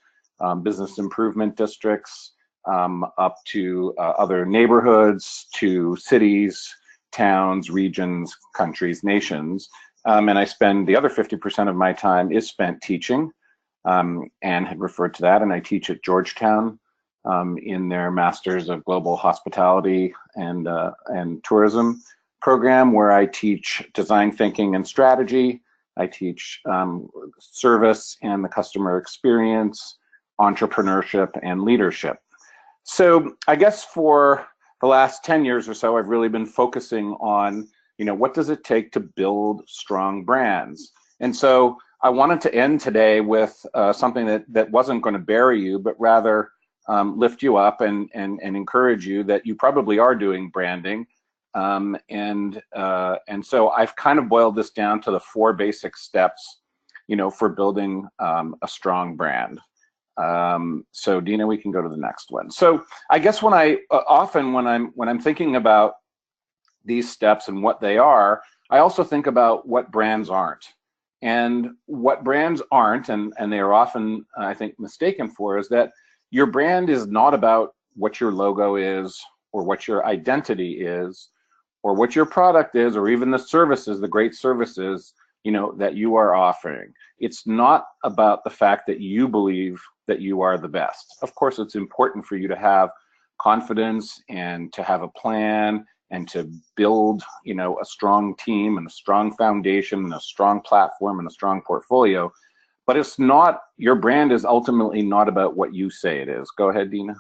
Speaker 6: business improvement districts, up to other neighborhoods, to cities, towns, regions, countries, nations. And I spend the other 50% of my time is spent teaching, and had referred to that. And I teach at Georgetown in their Masters of Global Hospitality and Tourism program, where I teach design thinking and strategy. I teach service and the customer experience, entrepreneurship, and leadership. So I guess for the last 10 years or so, I've really been focusing on, what does it take to build strong brands? And so I wanted to end today with something that wasn't going to bury you, but rather lift you up and encourage you that you probably are doing branding. And so I've kind of boiled this down to the 4 basic steps, for building a strong brand. So Dina, we can go to the next one. So I guess when I'm thinking about these steps and what they are, I also think about what brands aren't. And what brands aren't, and they are often, I think, mistaken for, is that your brand is not about what your logo is, or what your identity is, or what your product is, or even the services, the great services, that you are offering. It's not about the fact that you believe that you are the best. Of course, it's important for you to have confidence and to have a plan and to build, a strong team and a strong foundation and a strong platform and a strong portfolio. But it's not, your brand is ultimately not about what you say it is. Go ahead, Dina.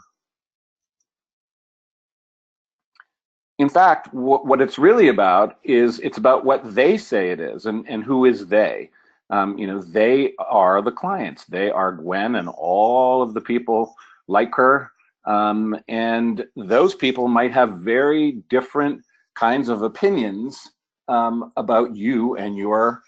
Speaker 6: In fact, what it's really about is it's about what they say it is, and who is they. They are the clients. They are Gwen and all of the people like her. And those people might have very different kinds of opinions about you and your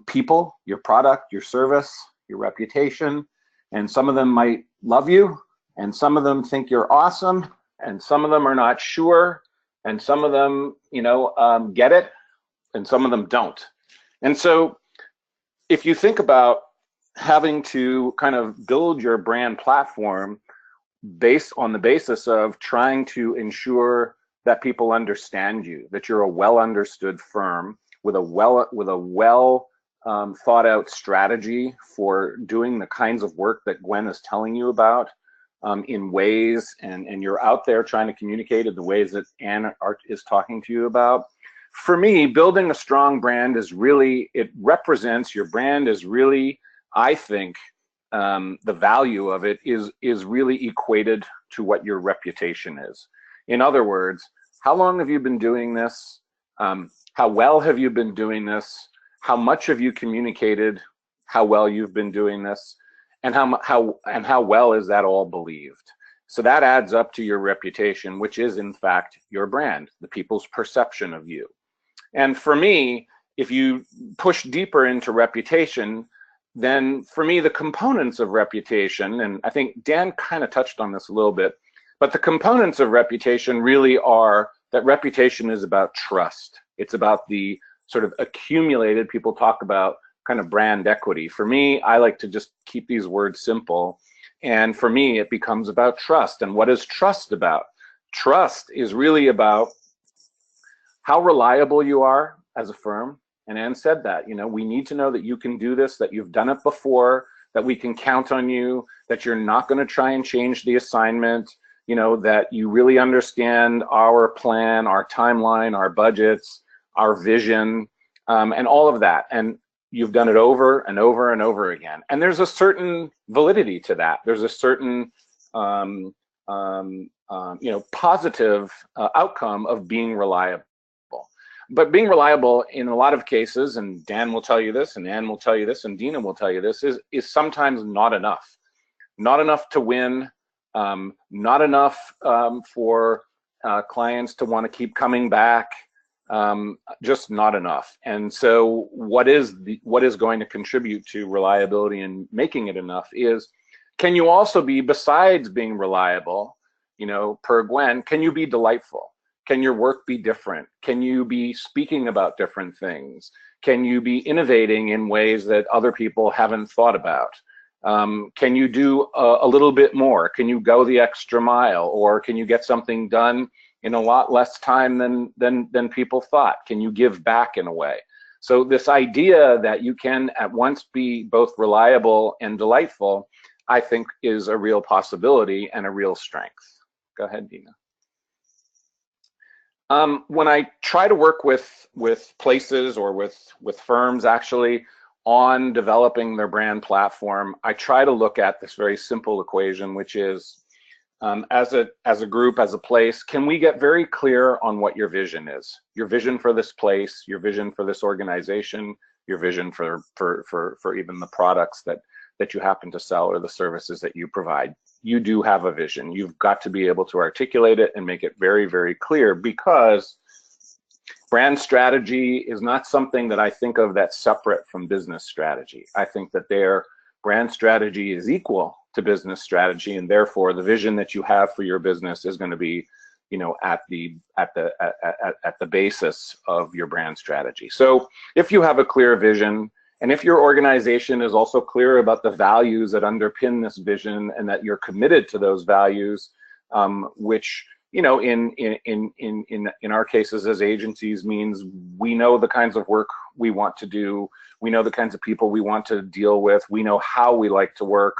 Speaker 6: people, your product, your service, your reputation. And some of them might love you, and some of them think you're awesome, and some of them are not sure, and some of them, get it, and some of them don't. And so if you think about having to kind of build your brand platform based on the basis of trying to ensure that people understand you, that you're a well understood firm with a well thought out strategy for doing the kinds of work that Gwen is telling you about in ways, and you're out there trying to communicate in the ways that Anne is talking to you about. For me, building a strong brand is really, it represents, your brand is really, I think, the value of it is really equated to what your reputation is. In other words, how long have you been doing this? How well have you been doing this? How much have you communicated how well you've been doing this? And how well is that all believed? So that adds up to your reputation, which is in fact your brand, the people's perception of you. And for me, if you push deeper into reputation, then for me, the components of reputation, and I think Dan kind of touched on this a little bit, but the components of reputation really are that reputation is about trust. It's about the sort of accumulated, people talk about kind of brand equity. For me, I like to just keep these words simple. And for me, it becomes about trust. And what is trust about? Trust is really about how reliable you are as a firm. And Anne said that, we need to know that you can do this, that you've done it before, that we can count on you, that you're not going to try and change the assignment, that you really understand our plan, our timeline, our budgets, our vision, and all of that. And you've done it over and over and over again. And there's a certain validity to that. There's a certain, positive outcome of being reliable. But being reliable in a lot of cases, and Dan will tell you this, and Anne will tell you this, and Dina will tell you this, is sometimes not enough. Not enough to win, not enough for clients to want to keep coming back, just not enough. And so what is going to contribute to reliability and making it enough is, can you also be, besides being reliable, per Gwen, can you be delightful? Can your work be different? Can you be speaking about different things? Can you be innovating in ways that other people haven't thought about? Can you do a little bit more? Can you go the extra mile? Or can you get something done in a lot less time than people thought? Can you give back in a way? So this idea that you can at once be both reliable and delightful, I think is a real possibility and a real strength. Go ahead, Dina. When I try to work with places or with firms actually on developing their brand platform, I try to look at this very simple equation, which is as a group, as a place, can we get very clear on what your vision is? Your vision for this place, your vision for this organization, your vision for even the products that you happen to sell or the services that you provide. You do have a vision. You've got to be able to articulate it and make it very, very clear, because brand strategy is not something that I think of that's separate from business strategy. I think that their brand strategy is equal to business strategy, and therefore the vision that you have for your business is going to be, you know, at the basis of your brand strategy. So if you have a clear vision, and if your organization is also clear about the values that underpin this vision and that you're committed to those values, which, you know, in our cases as agencies means we know the kinds of work we want to do, we know the kinds of people we want to deal with, we know how we like to work.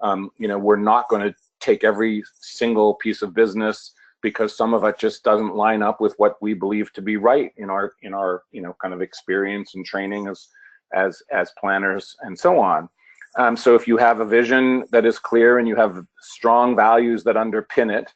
Speaker 6: You know, we're not going to take every single piece of business because some of it just doesn't line up with what we believe to be right in our you know, kind of experience and training as planners and so on. So if you have a vision that is clear and you have strong values that underpin it,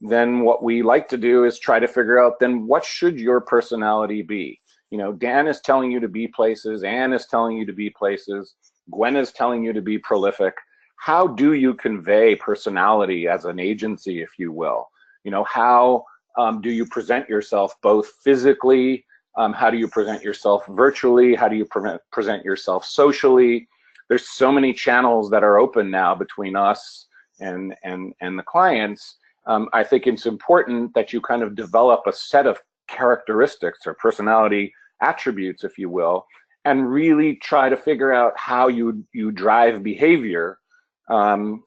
Speaker 6: then what we like to do is try to figure out then what should your personality be. You know, Dan is telling you to be places, Anne is telling you to be places, Gwen is telling you to be prolific. How do you convey personality as an agency, if you will? You know, how do you present yourself both physically? How do you present yourself virtually? How do you present yourself socially? There's so many channels that are open now between us and the clients. I think it's important that you kind of develop a set of characteristics or personality attributes, if you will, and really try to figure out how you drive behavior and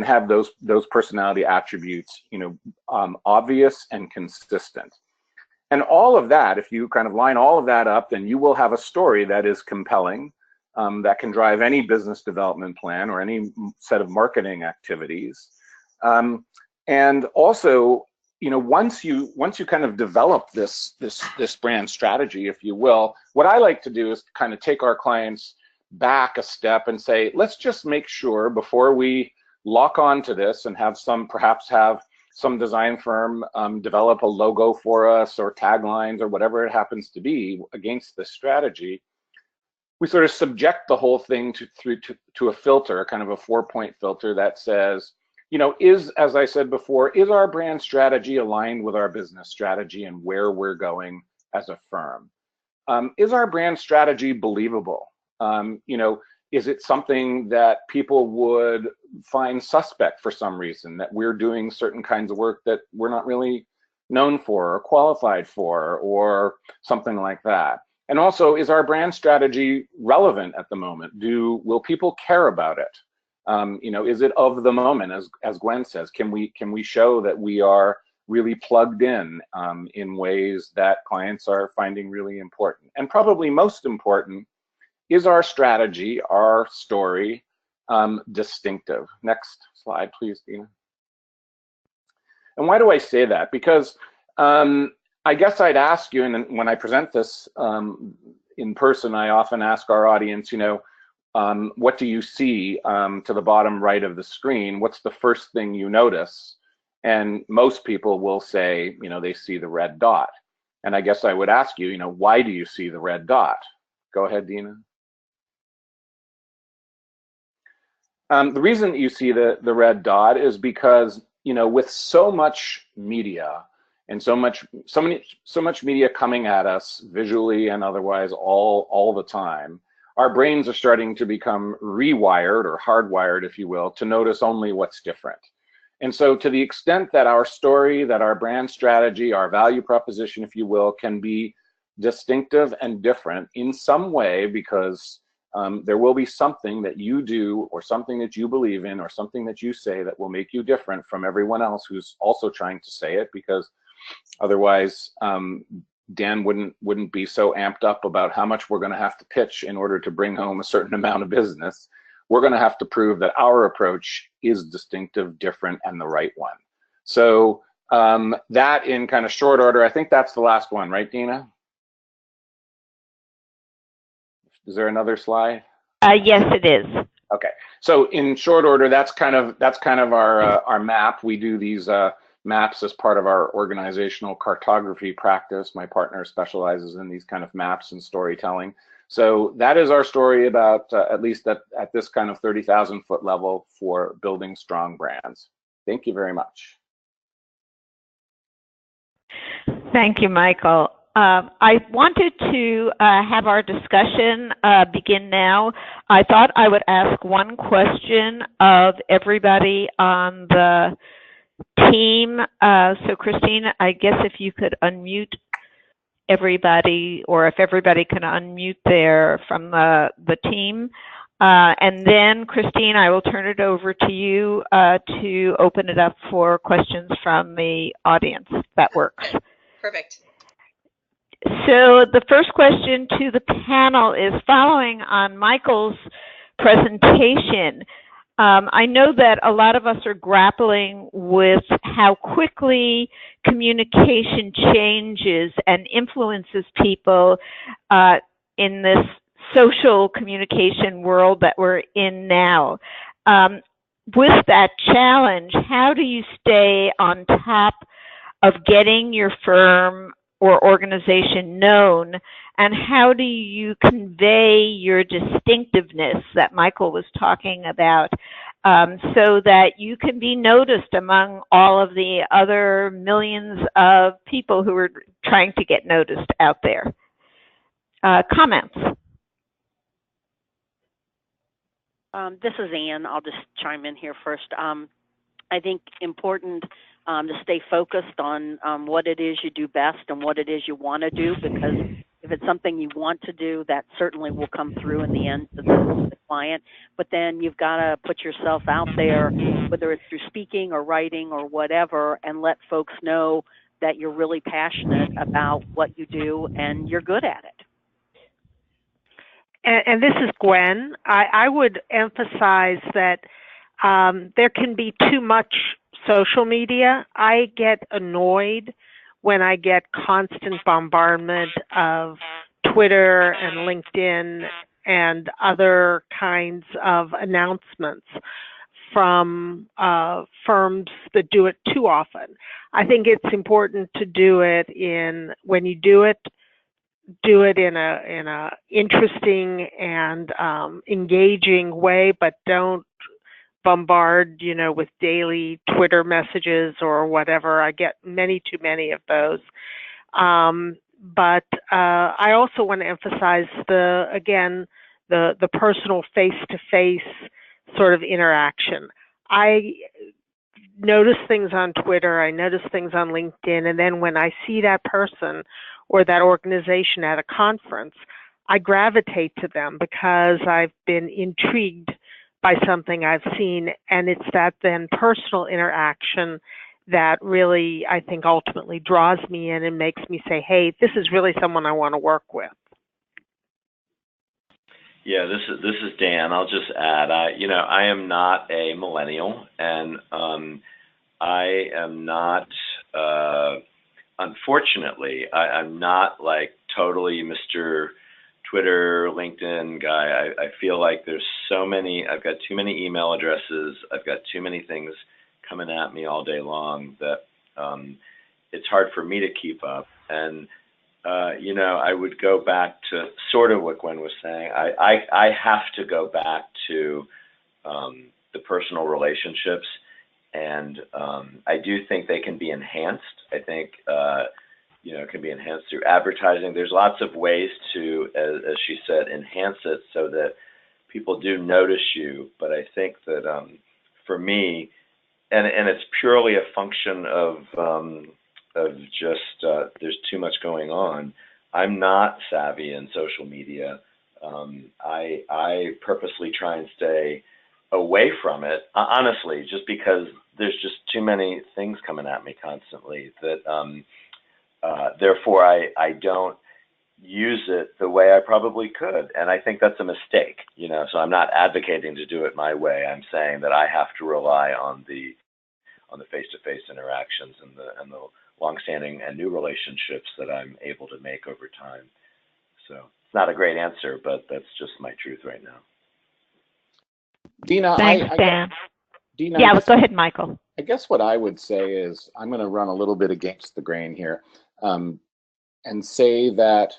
Speaker 6: have those personality attributes, you know, obvious and consistent. And all of that, if you kind of line all of that up, then you will have a story that is compelling, that can drive any business development plan or any set of marketing activities. And also, you know, once you kind of develop this brand strategy, if you will, what I like to do is kind of take our clients back a step and say, let's just make sure before we lock onto this and perhaps have some design firm develop a logo for us or taglines or whatever it happens to be against this strategy, we sort of subject the whole thing to a filter, kind of a 4-point filter that says, you know, as I said before, is our brand strategy aligned with our business strategy and where we're going as a firm? Is our brand strategy believable? You know, is it something that people would find suspect for some reason, that we're doing certain kinds of work that we're not really known for or qualified for or something like that? And also, is our brand strategy relevant at the moment? Will people care about it? You know, is it of the moment, as Gwen says? Can we show that we are really plugged in ways that clients are finding really important? And probably most important, is our strategy, our story, distinctive? Next slide, please, Dina. And why do I say that? Because I guess I'd ask you, and when I present this in person, I often ask our audience, you know, what do you see to the bottom right of the screen? What's the first thing you notice? And most people will say, you know, they see the red dot. And I guess I would ask you, you know, why do you see the red dot? Go ahead, Dina. The reason you see the red dot is because, you know, with so much media and so much media coming at us visually and otherwise all the time, our brains are starting to become rewired or hardwired, if you will, to notice only what's different. And so to the extent that our story, that our brand strategy, our value proposition, if you will, can be distinctive and different in some way because there will be something that you do or something that you believe in or something that you say that will make you different from everyone else who's also trying to say it, because otherwise Dan wouldn't be so amped up about how much we're going to have to pitch in order to bring home a certain amount of business. We're going to have to prove that our approach is distinctive, different, and the right one. So that in kind of short order, I think that's the last one, right, Dina? Is there another slide?
Speaker 2: Yes, it is.
Speaker 6: Okay. So in short order, that's kind of our map. We do these maps as part of our organizational cartography practice. My partner specializes in these kind of maps and storytelling. So that is our story about, at least at this kind of 30,000 foot level, for building strong brands. Thank you very much.
Speaker 2: Thank you, Michael. I wanted to have our discussion begin now. I thought I would ask one question of everybody on the team. So Christine, I guess if you could unmute everybody, or if everybody can unmute there from the team. And then Christine, I will turn it over to you to open it up for questions from the audience. That works.
Speaker 1: Perfect.
Speaker 2: So the first question to the panel is following on Michael's presentation. I know that a lot of us are grappling with how quickly communication changes and influences people in this social communication world that we're in now. With that challenge, how do you stay on top of getting your firm or organization known, and how do you convey your distinctiveness that Michael was talking about, so that you can be noticed among all of the other millions of people who are trying to get noticed out there? Comments?
Speaker 5: This is Ann. I'll just chime in here first. I think important to stay focused on what it is you do best and what it is you want to do, because if it's something you want to do, that certainly will come through in the end to the client. But then you've got to put yourself out there, whether it's through speaking or writing or whatever, and let folks know that you're really passionate about what you do and you're good at it.
Speaker 3: And this is Gwen. I would emphasize that there can be too much social media. I get annoyed when I get constant bombardment of Twitter and LinkedIn and other kinds of announcements from firms that do it too often. I think it's important to do it when you do it in a interesting and engaging way, but don't bombard, with daily Twitter messages or whatever. I get too many of those. But I also want to emphasize the personal face-to-face sort of interaction. I notice things on Twitter, I notice things on LinkedIn, and then when I see that person or that organization at a conference, I gravitate to them because I've been intrigued by something I've seen, and it's that then personal interaction that really, I think, ultimately draws me in and makes me say, hey, this is really someone I want to work with.
Speaker 4: Yeah, this is Dan. I'll just add, I am not a millennial, and I am not, unfortunately, I'm not like totally Mr. Twitter, LinkedIn guy. I feel like there's I've got too many email addresses, I've got too many things coming at me all day long that it's hard for me to keep up. And I would go back to sort of what Gwen was saying. I have to go back to the personal relationships, and I do think they can be enhanced. I think it can be enhanced through advertising. There's lots of ways to, as she said, enhance it so that people do notice you. But I think that for me, and it's purely a function of just there's too much going on. I'm not savvy in social media. I purposely try and stay away from it, honestly, just because there's just too many things coming at me constantly that therefore I don't use it the way I probably could. And I think that's a mistake, you know, so I'm not advocating to do it my way. I'm saying that I have to rely on the face-to-face interactions and the longstanding and new relationships that I'm able to make over time. So it's not a great answer, but that's just my truth right now.
Speaker 6: Dina,
Speaker 2: Thanks, Dan.
Speaker 6: Dina,
Speaker 2: Yeah, go ahead, Michael.
Speaker 6: I guess what I would say is I'm going to run a little bit against the grain here and say that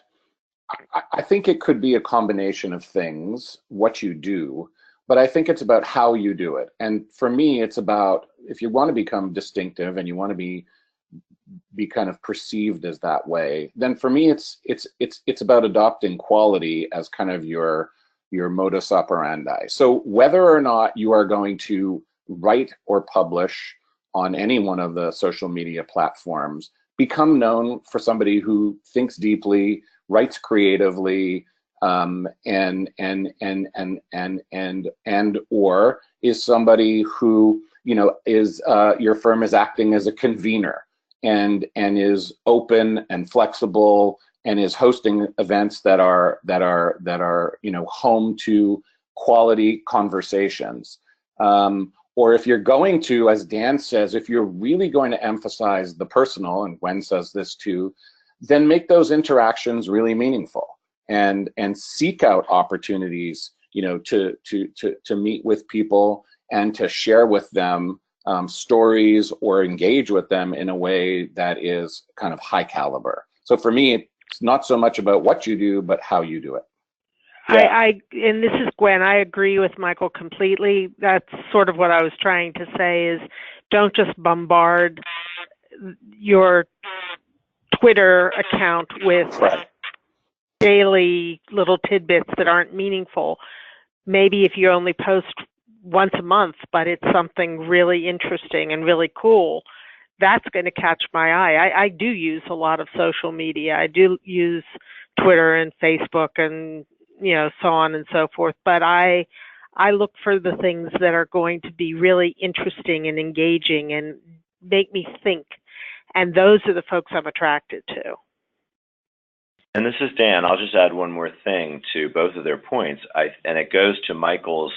Speaker 6: I think it could be a combination of things, what you do, but I think it's about how you do it. And for me, it's about, if you want to become distinctive and you want to be kind of perceived as that way, then for me, it's about adopting quality as kind of your modus operandi. So whether or not you are going to write or publish on any one of the social media platforms, become known for somebody who thinks deeply, writes creatively, and or is somebody who, you know, is your firm is acting as a convener and is open and flexible and is hosting events that are you know, home to quality conversations. Or if you're going to, as Dan says, if you're really going to emphasize the personal, and Gwen says this too, then make those interactions really meaningful and seek out opportunities, you know, to meet with people and to share with them stories or engage with them in a way that is kind of high caliber. So for me, it's not so much about what you do, but how you do it.
Speaker 3: Yeah. And this is Gwen. I agree with Michael completely. That's sort of what I was trying to say is don't just bombard your Twitter account with daily little tidbits that aren't meaningful. Maybe if you only post once a month, but it's something really interesting and really cool, that's going to catch my eye. I do use a lot of social media. I do use Twitter and Facebook and, you know, so on and so forth. But I look for the things that are going to be really interesting and engaging and make me think. And those are the folks I'm attracted to.
Speaker 4: And this is Dan. I'll just add one more thing to both of their points. And it goes to Michael's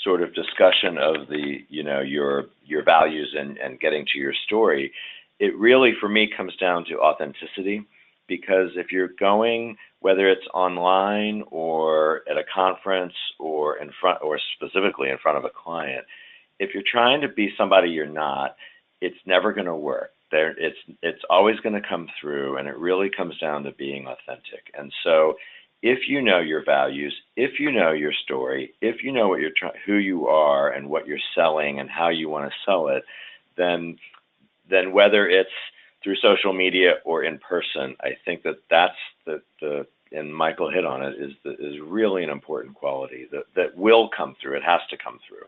Speaker 4: sort of discussion of the, you know, your values and getting to your story. It really, for me, comes down to authenticity, because if you're going, whether it's online or at a conference or in front, or specifically in front of a client, if you're trying to be somebody you're not, it's never going to work. It's always going to come through, and it really comes down to being authentic. And so if you know your values, if you know your story, if you know what who you are and what you're selling and how you want to sell it, then whether it's through social media or in person, I think that's the and Michael hit on it, is really an important quality that will come through. It has to come through.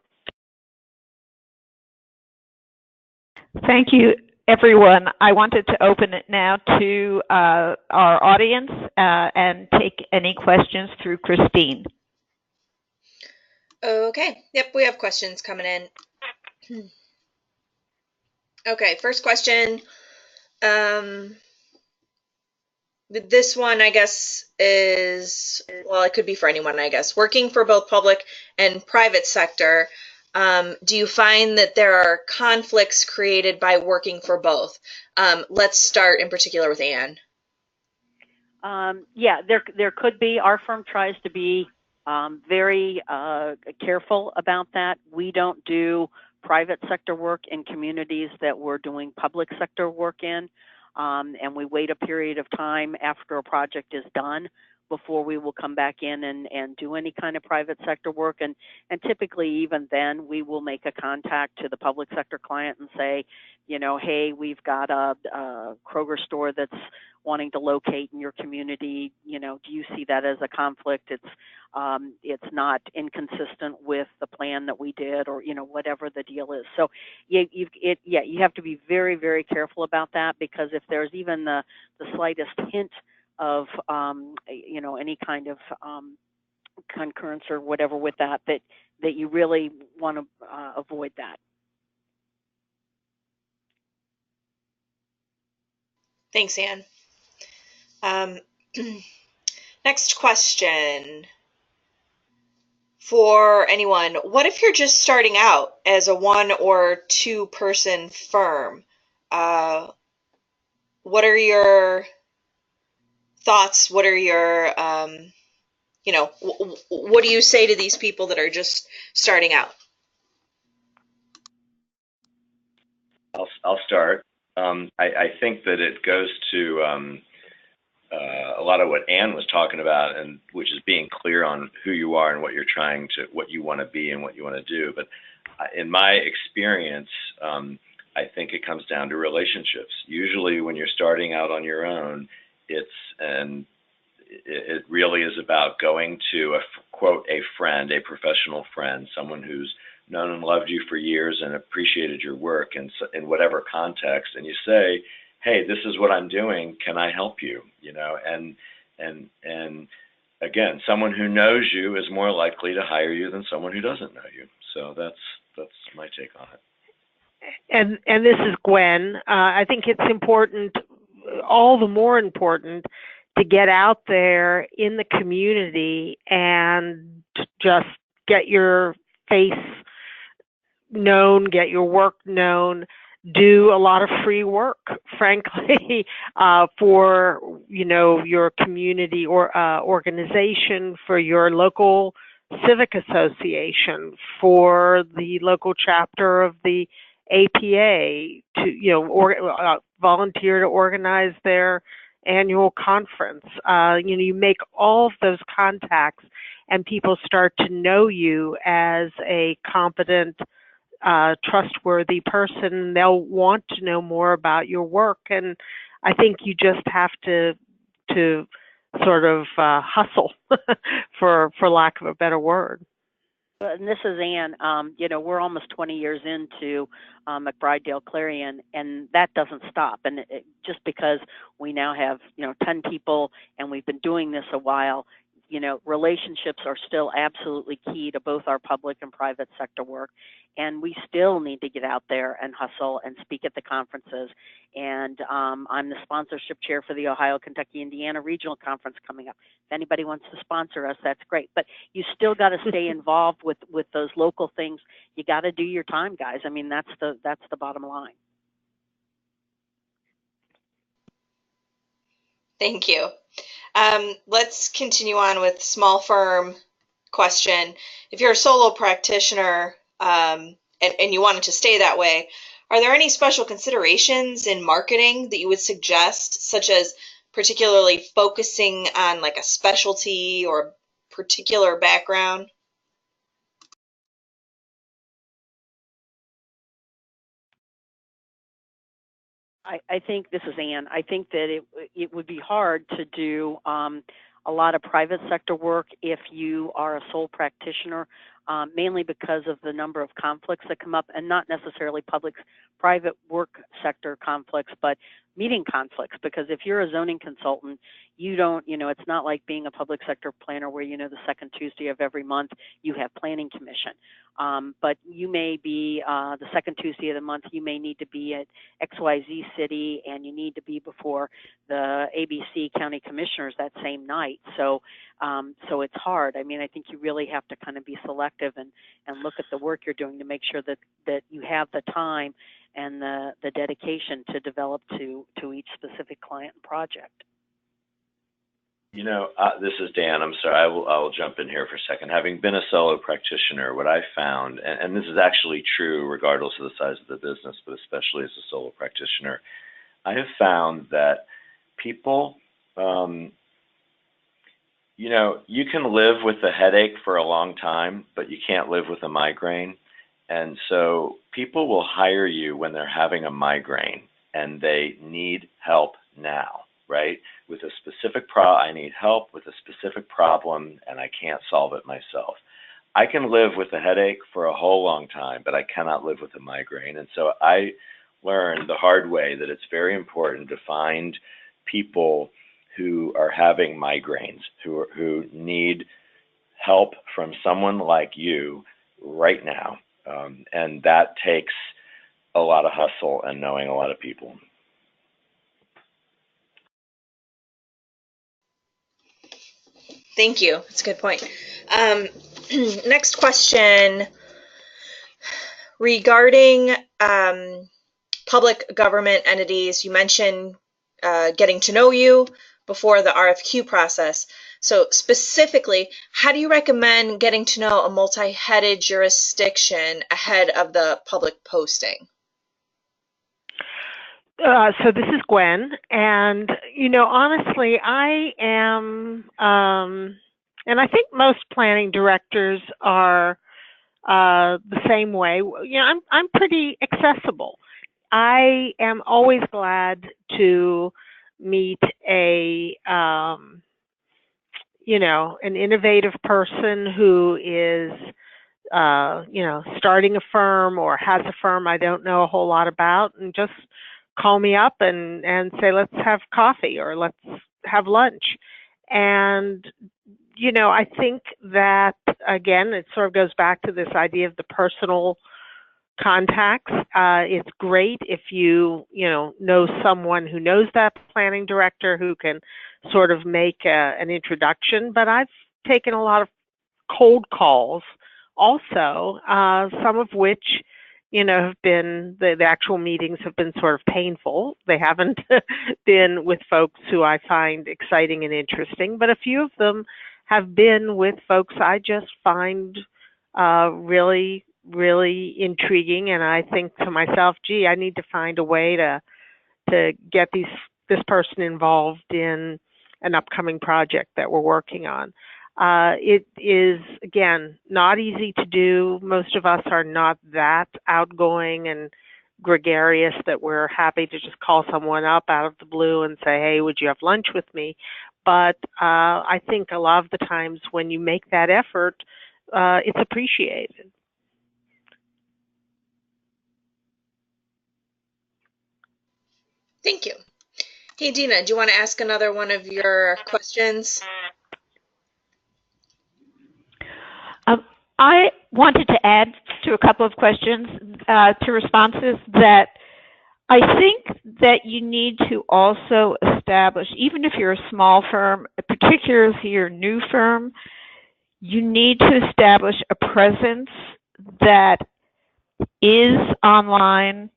Speaker 2: Thank you, everyone. I wanted to open it now to our audience and take any questions through Christine.
Speaker 1: Okay. Yep, we have questions coming in. Okay, first question. This one, I guess, is, well, it could be for anyone, I guess. Working for both public and private sector, do you find that there are conflicts created by working for both? Let's start in particular with Anne.
Speaker 5: Yeah, there could be. Our firm tries to be very careful about that. We don't do private sector work in communities that we're doing public sector work in. And we wait a period of time after a project is done before we will come back in and do any kind of private sector work. And typically even then we will make a contact to the public sector client and say, you know, hey, we've got a Kroger store that's wanting to locate in your community. You know, do you see that as a conflict? It's not inconsistent with the plan that we did, or, you know, whatever the deal is. So you have to be very, very careful about that, because if there's even the slightest hint of, you know, any kind of concurrence or whatever with that you really want to avoid that.
Speaker 1: Thanks, Anne. Next question for anyone. What if you're just starting out as a 1 or 2 person firm? What are your thoughts? What are your, what do you say to these people that are just starting out?
Speaker 4: I'll start. I think that it goes to a lot of what Anne was talking about, and which is being clear on who you are and what you want to be and what you want to do. But in my experience, I think it comes down to relationships. Usually, when you're starting out on your own, it really is about going to a friend, a professional friend, someone who's known and loved you for years and appreciated your work in whatever context, and you say, hey, this is what I'm doing, can I help you? And again, someone who knows you is more likely to hire you than someone who doesn't know you. So that's my take on it.
Speaker 3: And this is Gwen. I think it's important, all the more important, to get out there in the community and just get your face known, get your work known, do a lot of free work, frankly, for your community or organization, for your local civic association, for the local chapter of the APA, to volunteer to organize their annual conference. You make all of those contacts, and people start to know you as a competent, trustworthy person. They'll want to know more about your work, and I think you just have to sort of hustle, for lack of a better word.
Speaker 5: And this is Anne. We're almost 20 years into McBride Dale Clarion, and that doesn't stop. And just because we now have 10 people and we've been doing this a while, relationships are still absolutely key to both our public and private sector work. And we still need to get out there and hustle and speak at the conferences. And I'm the sponsorship chair for the Ohio, Kentucky, Indiana Regional Conference coming up. If anybody wants to sponsor us, that's great. But you still got to stay involved with those local things. You got to do your time, guys. I mean, that's the bottom line.
Speaker 1: Thank you. Let's continue on with small firm question. If you're a solo practitioner and you want it to stay that way, are there any special considerations in marketing that you would suggest, such as particularly focusing on like a specialty or particular background?
Speaker 5: I think, this is Anne, I think that it would be hard to do a lot of private sector work if you are a sole practitioner, mainly because of the number of conflicts that come up, and not necessarily private work sector conflicts, but meeting conflicts. Because if you're a zoning consultant, you don't, it's not like being a public sector planner where, the second Tuesday of every month you have planning commission. But you may be the second Tuesday of the month, you may need to be at XYZ city, and you need to be before the ABC county commissioners that same night. So it's hard. I mean, I think you really have to kind of be selective and look at the work you're doing to make sure that you have the time and the dedication to develop to each specific client and project.
Speaker 4: This is Dan. I'm sorry. I will jump in here for a second. Having been a solo practitioner, what I found, and this is actually true regardless of the size of the business, but especially as a solo practitioner, I have found that people, you can live with a headache for a long time, but you can't live with a migraine. And so people will hire you when they're having a migraine and they need help now, right? With a specific I need help with a specific problem and I can't solve it myself. I can live with a headache for a whole long time, but I cannot live with a migraine. And so I learned the hard way that it's very important to find people who are having migraines, who need help from someone like you right now. And that takes a lot of hustle and knowing a lot of people.
Speaker 1: Thank you. That's a good point. Next question regarding public government entities. You mentioned getting to know you before the RFQ process. So specifically, how do you recommend getting to know a multi-headed jurisdiction ahead of the public posting?
Speaker 3: So this is Gwen, and honestly, I am, and I think most planning directors are the same way. I'm pretty accessible. I am always glad to meet an innovative person who is, starting a firm or has a firm I don't know a whole lot about, and just call me up and say, let's have coffee or let's have lunch. And, I think that, again, it sort of goes back to this idea of the personal contacts. It's great if you know someone who knows that planning director who can sort of make an introduction. But I've taken a lot of cold calls also, some of which have been, the actual meetings have been sort of painful. They haven't been with folks who I find exciting and interesting, but a few of them have been with folks I just find really, really intriguing. And I think to myself, gee, I need to find a way to get this person involved in an upcoming project that we're working on. It is, again, not easy to do. Most of us are not that outgoing and gregarious that we're happy to just call someone up out of the blue and say, hey, would you have lunch with me? But I think a lot of the times when you make that effort, it's appreciated.
Speaker 1: Thank you. Hey, Dina, do you want to ask another one of your questions?
Speaker 2: I wanted to add to a couple of questions, to responses, that I think that you need to also establish, even if you're a small firm, particularly if you're a new firm, you need to establish a presence that is online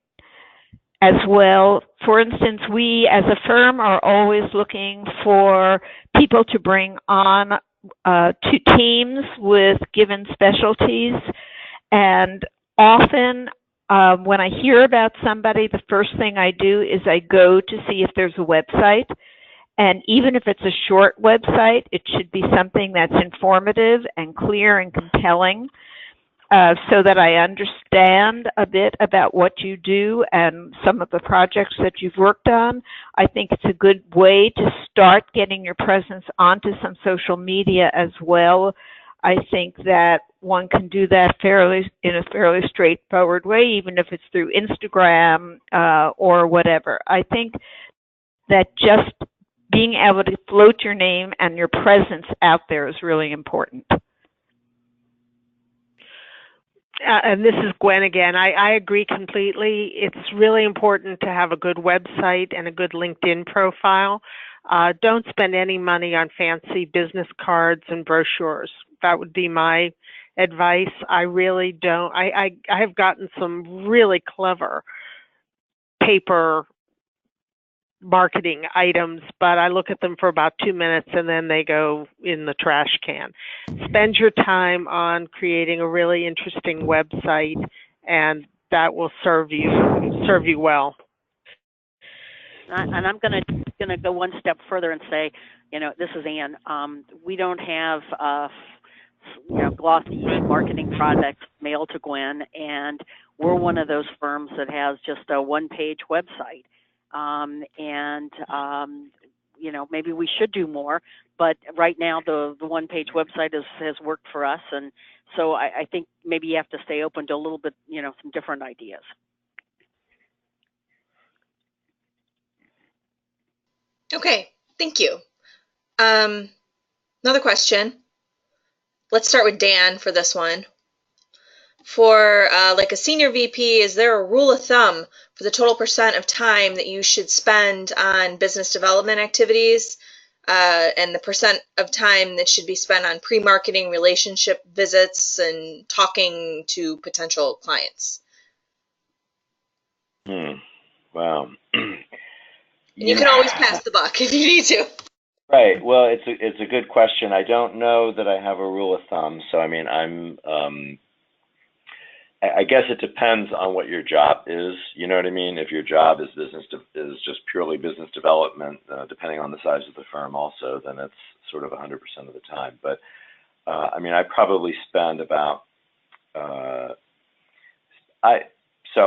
Speaker 2: as well. For instance, we as a firm are always looking for people to bring on to teams with given specialties, and often when I hear about somebody, the first thing I do is I go to see if there's a website. And even if it's a short website, it should be something that's informative and clear and compelling, so that I understand a bit about what you do and some of the projects that you've worked on. I think it's a good way to start getting your presence onto some social media as well. I think that one can do that in a fairly straightforward way, even if it's through Instagram or whatever. I think that just being able to float your name and your presence out there is really important.
Speaker 3: And this is Gwen again. I agree completely. It's really important to have a good website and a good LinkedIn profile. Don't spend any money on fancy business cards and brochures. That would be my advice. I really don't. I have gotten some really clever paper marketing items, but I look at them for about 2 minutes and then they go in the trash can. Spend your time on creating a really interesting website, and that will serve you well.
Speaker 5: And I'm gonna go one step further and say, this is Ann. We don't have glossy marketing products mailed to Gwen, and we're one of those firms that has just a one-page website. Maybe we should do more, but right now the one-page website has worked for us, and so I think maybe you have to stay open to a little bit, some different ideas.
Speaker 1: Okay, thank you. Another question. let's start with Dan for this one. For like a senior VP, is there a rule of thumb for the total percent of time that you should spend on business development activities and the percent of time that should be spent on pre-marketing, relationship visits, and talking to potential clients?
Speaker 4: Wow.
Speaker 1: You can always pass the buck if you need to.
Speaker 4: Right. Well, it's a good question. I don't know that I have a rule of thumb. So I mean, I guess it depends on what your job is. You know what I mean? If your job is just purely business development, depending on the size of the firm, also, then it's sort of 100% of the time. But I mean, I probably spend about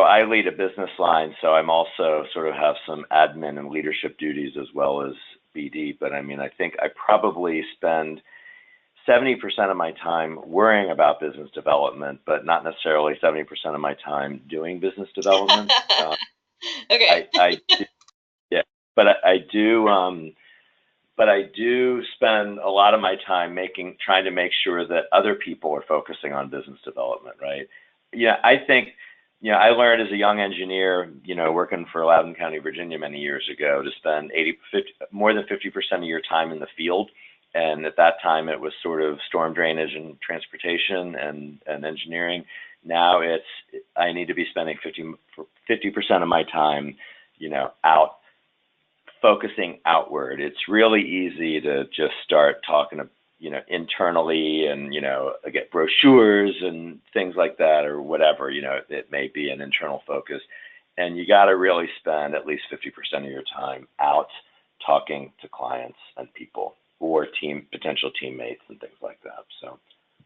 Speaker 4: I lead a business line, so I'm also sort of have some admin and leadership duties as well as BD. But I mean, I think I probably spend 70% of my time worrying about business development, but not necessarily 70% of my time doing business development.
Speaker 1: Okay.
Speaker 4: Yeah, but I do spend a lot of my time trying to make sure that other people are focusing on business development, right? Yeah, I think, I learned as a young engineer, working for Loudoun County, Virginia many years ago, to spend more than 50% of your time in the field. And at that time, it was sort of storm drainage and transportation and engineering. Now I need to be spending 50% of my time, out focusing outward. It's really easy to just start talking to, internally and, get brochures and things like that or whatever, it may be an internal focus. And you got to really spend at least 50% of your time out talking to clients and people or potential teammates and things like that. So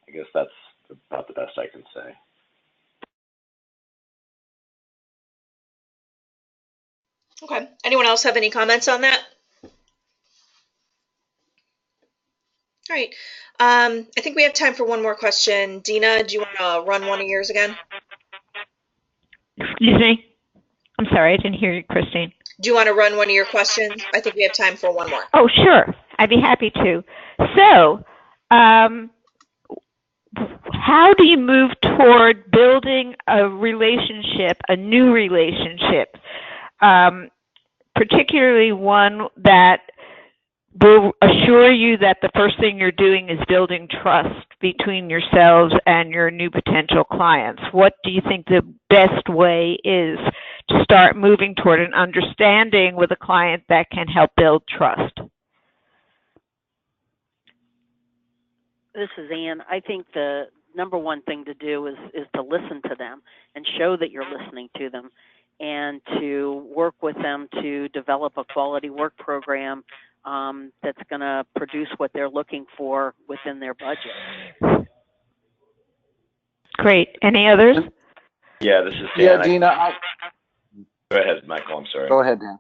Speaker 4: I guess that's about the best I can say.
Speaker 1: Okay. Anyone else have any comments on that? All right. I think we have time for one more question. Dina, do you want to run one of yours again?
Speaker 2: Excuse me? I'm sorry, I didn't hear you, Christine.
Speaker 1: Do you want to run one of your questions? I think we have time for one more.
Speaker 2: Oh, sure. I'd be happy to. So, how do you move toward building a relationship, a new relationship, particularly one that will assure you that the first thing you're doing is building trust between yourselves and your new potential clients? What do you think the best way is to start moving toward an understanding with a client that can help build trust?
Speaker 5: This is Ann. I think the number one thing to do is to listen to them and show that you're listening to them, and to work with them to develop a quality work program that's going to produce what they're looking for within their budget.
Speaker 2: Great. Any others?
Speaker 4: Yeah, this is Dan.
Speaker 6: Yeah, Dina.
Speaker 4: Go ahead, Michael. I'm sorry.
Speaker 6: Go ahead, Dan.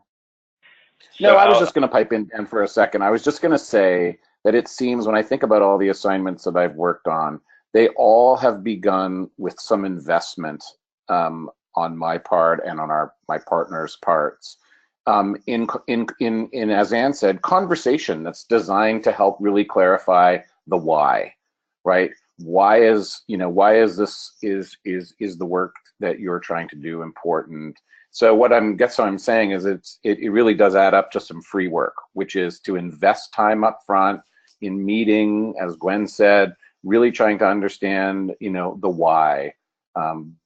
Speaker 4: So
Speaker 6: I was just going to pipe in, Dan, for a second. I was just going to say that it seems when I think about all the assignments that I've worked on, they all have begun with some investment on my part and on my partner's parts. In as Ann said, conversation that's designed to help really clarify the why, right? Why is this the work that you're trying to do important? So what I'm saying is it really does add up to some free work, which is to invest time up front in meeting, as Gwen said, really trying to understand, the why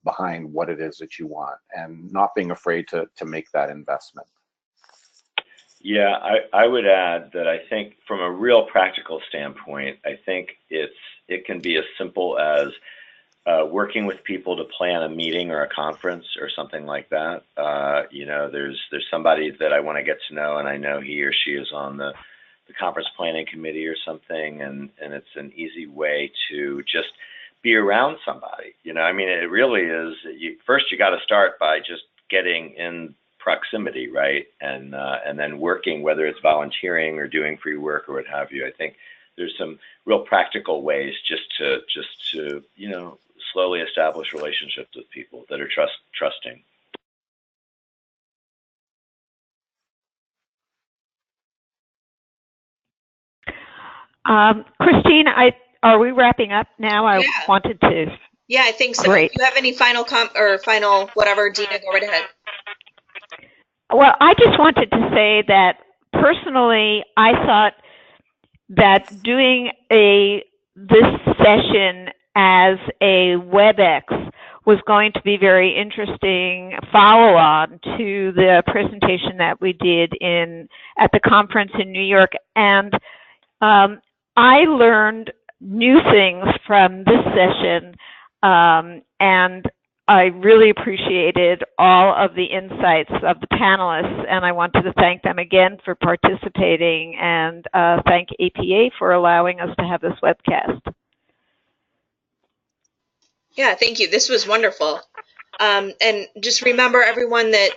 Speaker 6: behind what it is that you want, and not being afraid to make that investment.
Speaker 4: Yeah, I would add that I think from a real practical standpoint, I think it can be as simple as working with people to plan a meeting or a conference or something like that. There's somebody that I want to get to know, and I know he or she is on the conference planning committee or something, and it's an easy way to just be around somebody. I mean, it really is. First, you got to start by just getting in proximity, right? And then working, whether it's volunteering or doing free work or what have you. I think there's some real practical ways just to slowly establish relationships with people that are trusting.
Speaker 2: Christine, are we wrapping up now? I
Speaker 1: Yeah.
Speaker 2: wanted to.
Speaker 1: Yeah, I think so.
Speaker 2: Great.
Speaker 1: If you have any final final whatever, Dina, go right ahead.
Speaker 2: Well, I just wanted to say that personally, I thought that doing this session as a WebEx was going to be very interesting follow-on to the presentation that we did at the conference in New York. And I learned new things from this session, and I really appreciated all of the insights of the panelists, and I wanted to thank them again for participating, and thank APA for allowing us to have this webcast.
Speaker 1: Yeah, thank you. This was wonderful. And just remember, everyone, that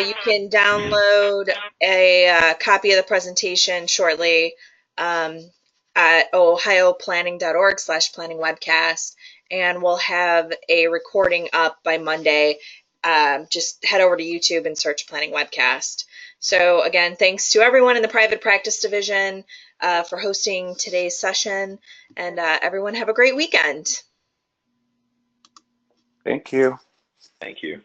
Speaker 1: you can download a copy of the presentation shortly at ohioplanning.org/planningwebcast, and we'll have a recording up by Monday. Just head over to YouTube and search Planning Webcast. So again, thanks to everyone in the private practice division for hosting today's session, and everyone have a great weekend.
Speaker 6: Thank you.
Speaker 4: Thank you.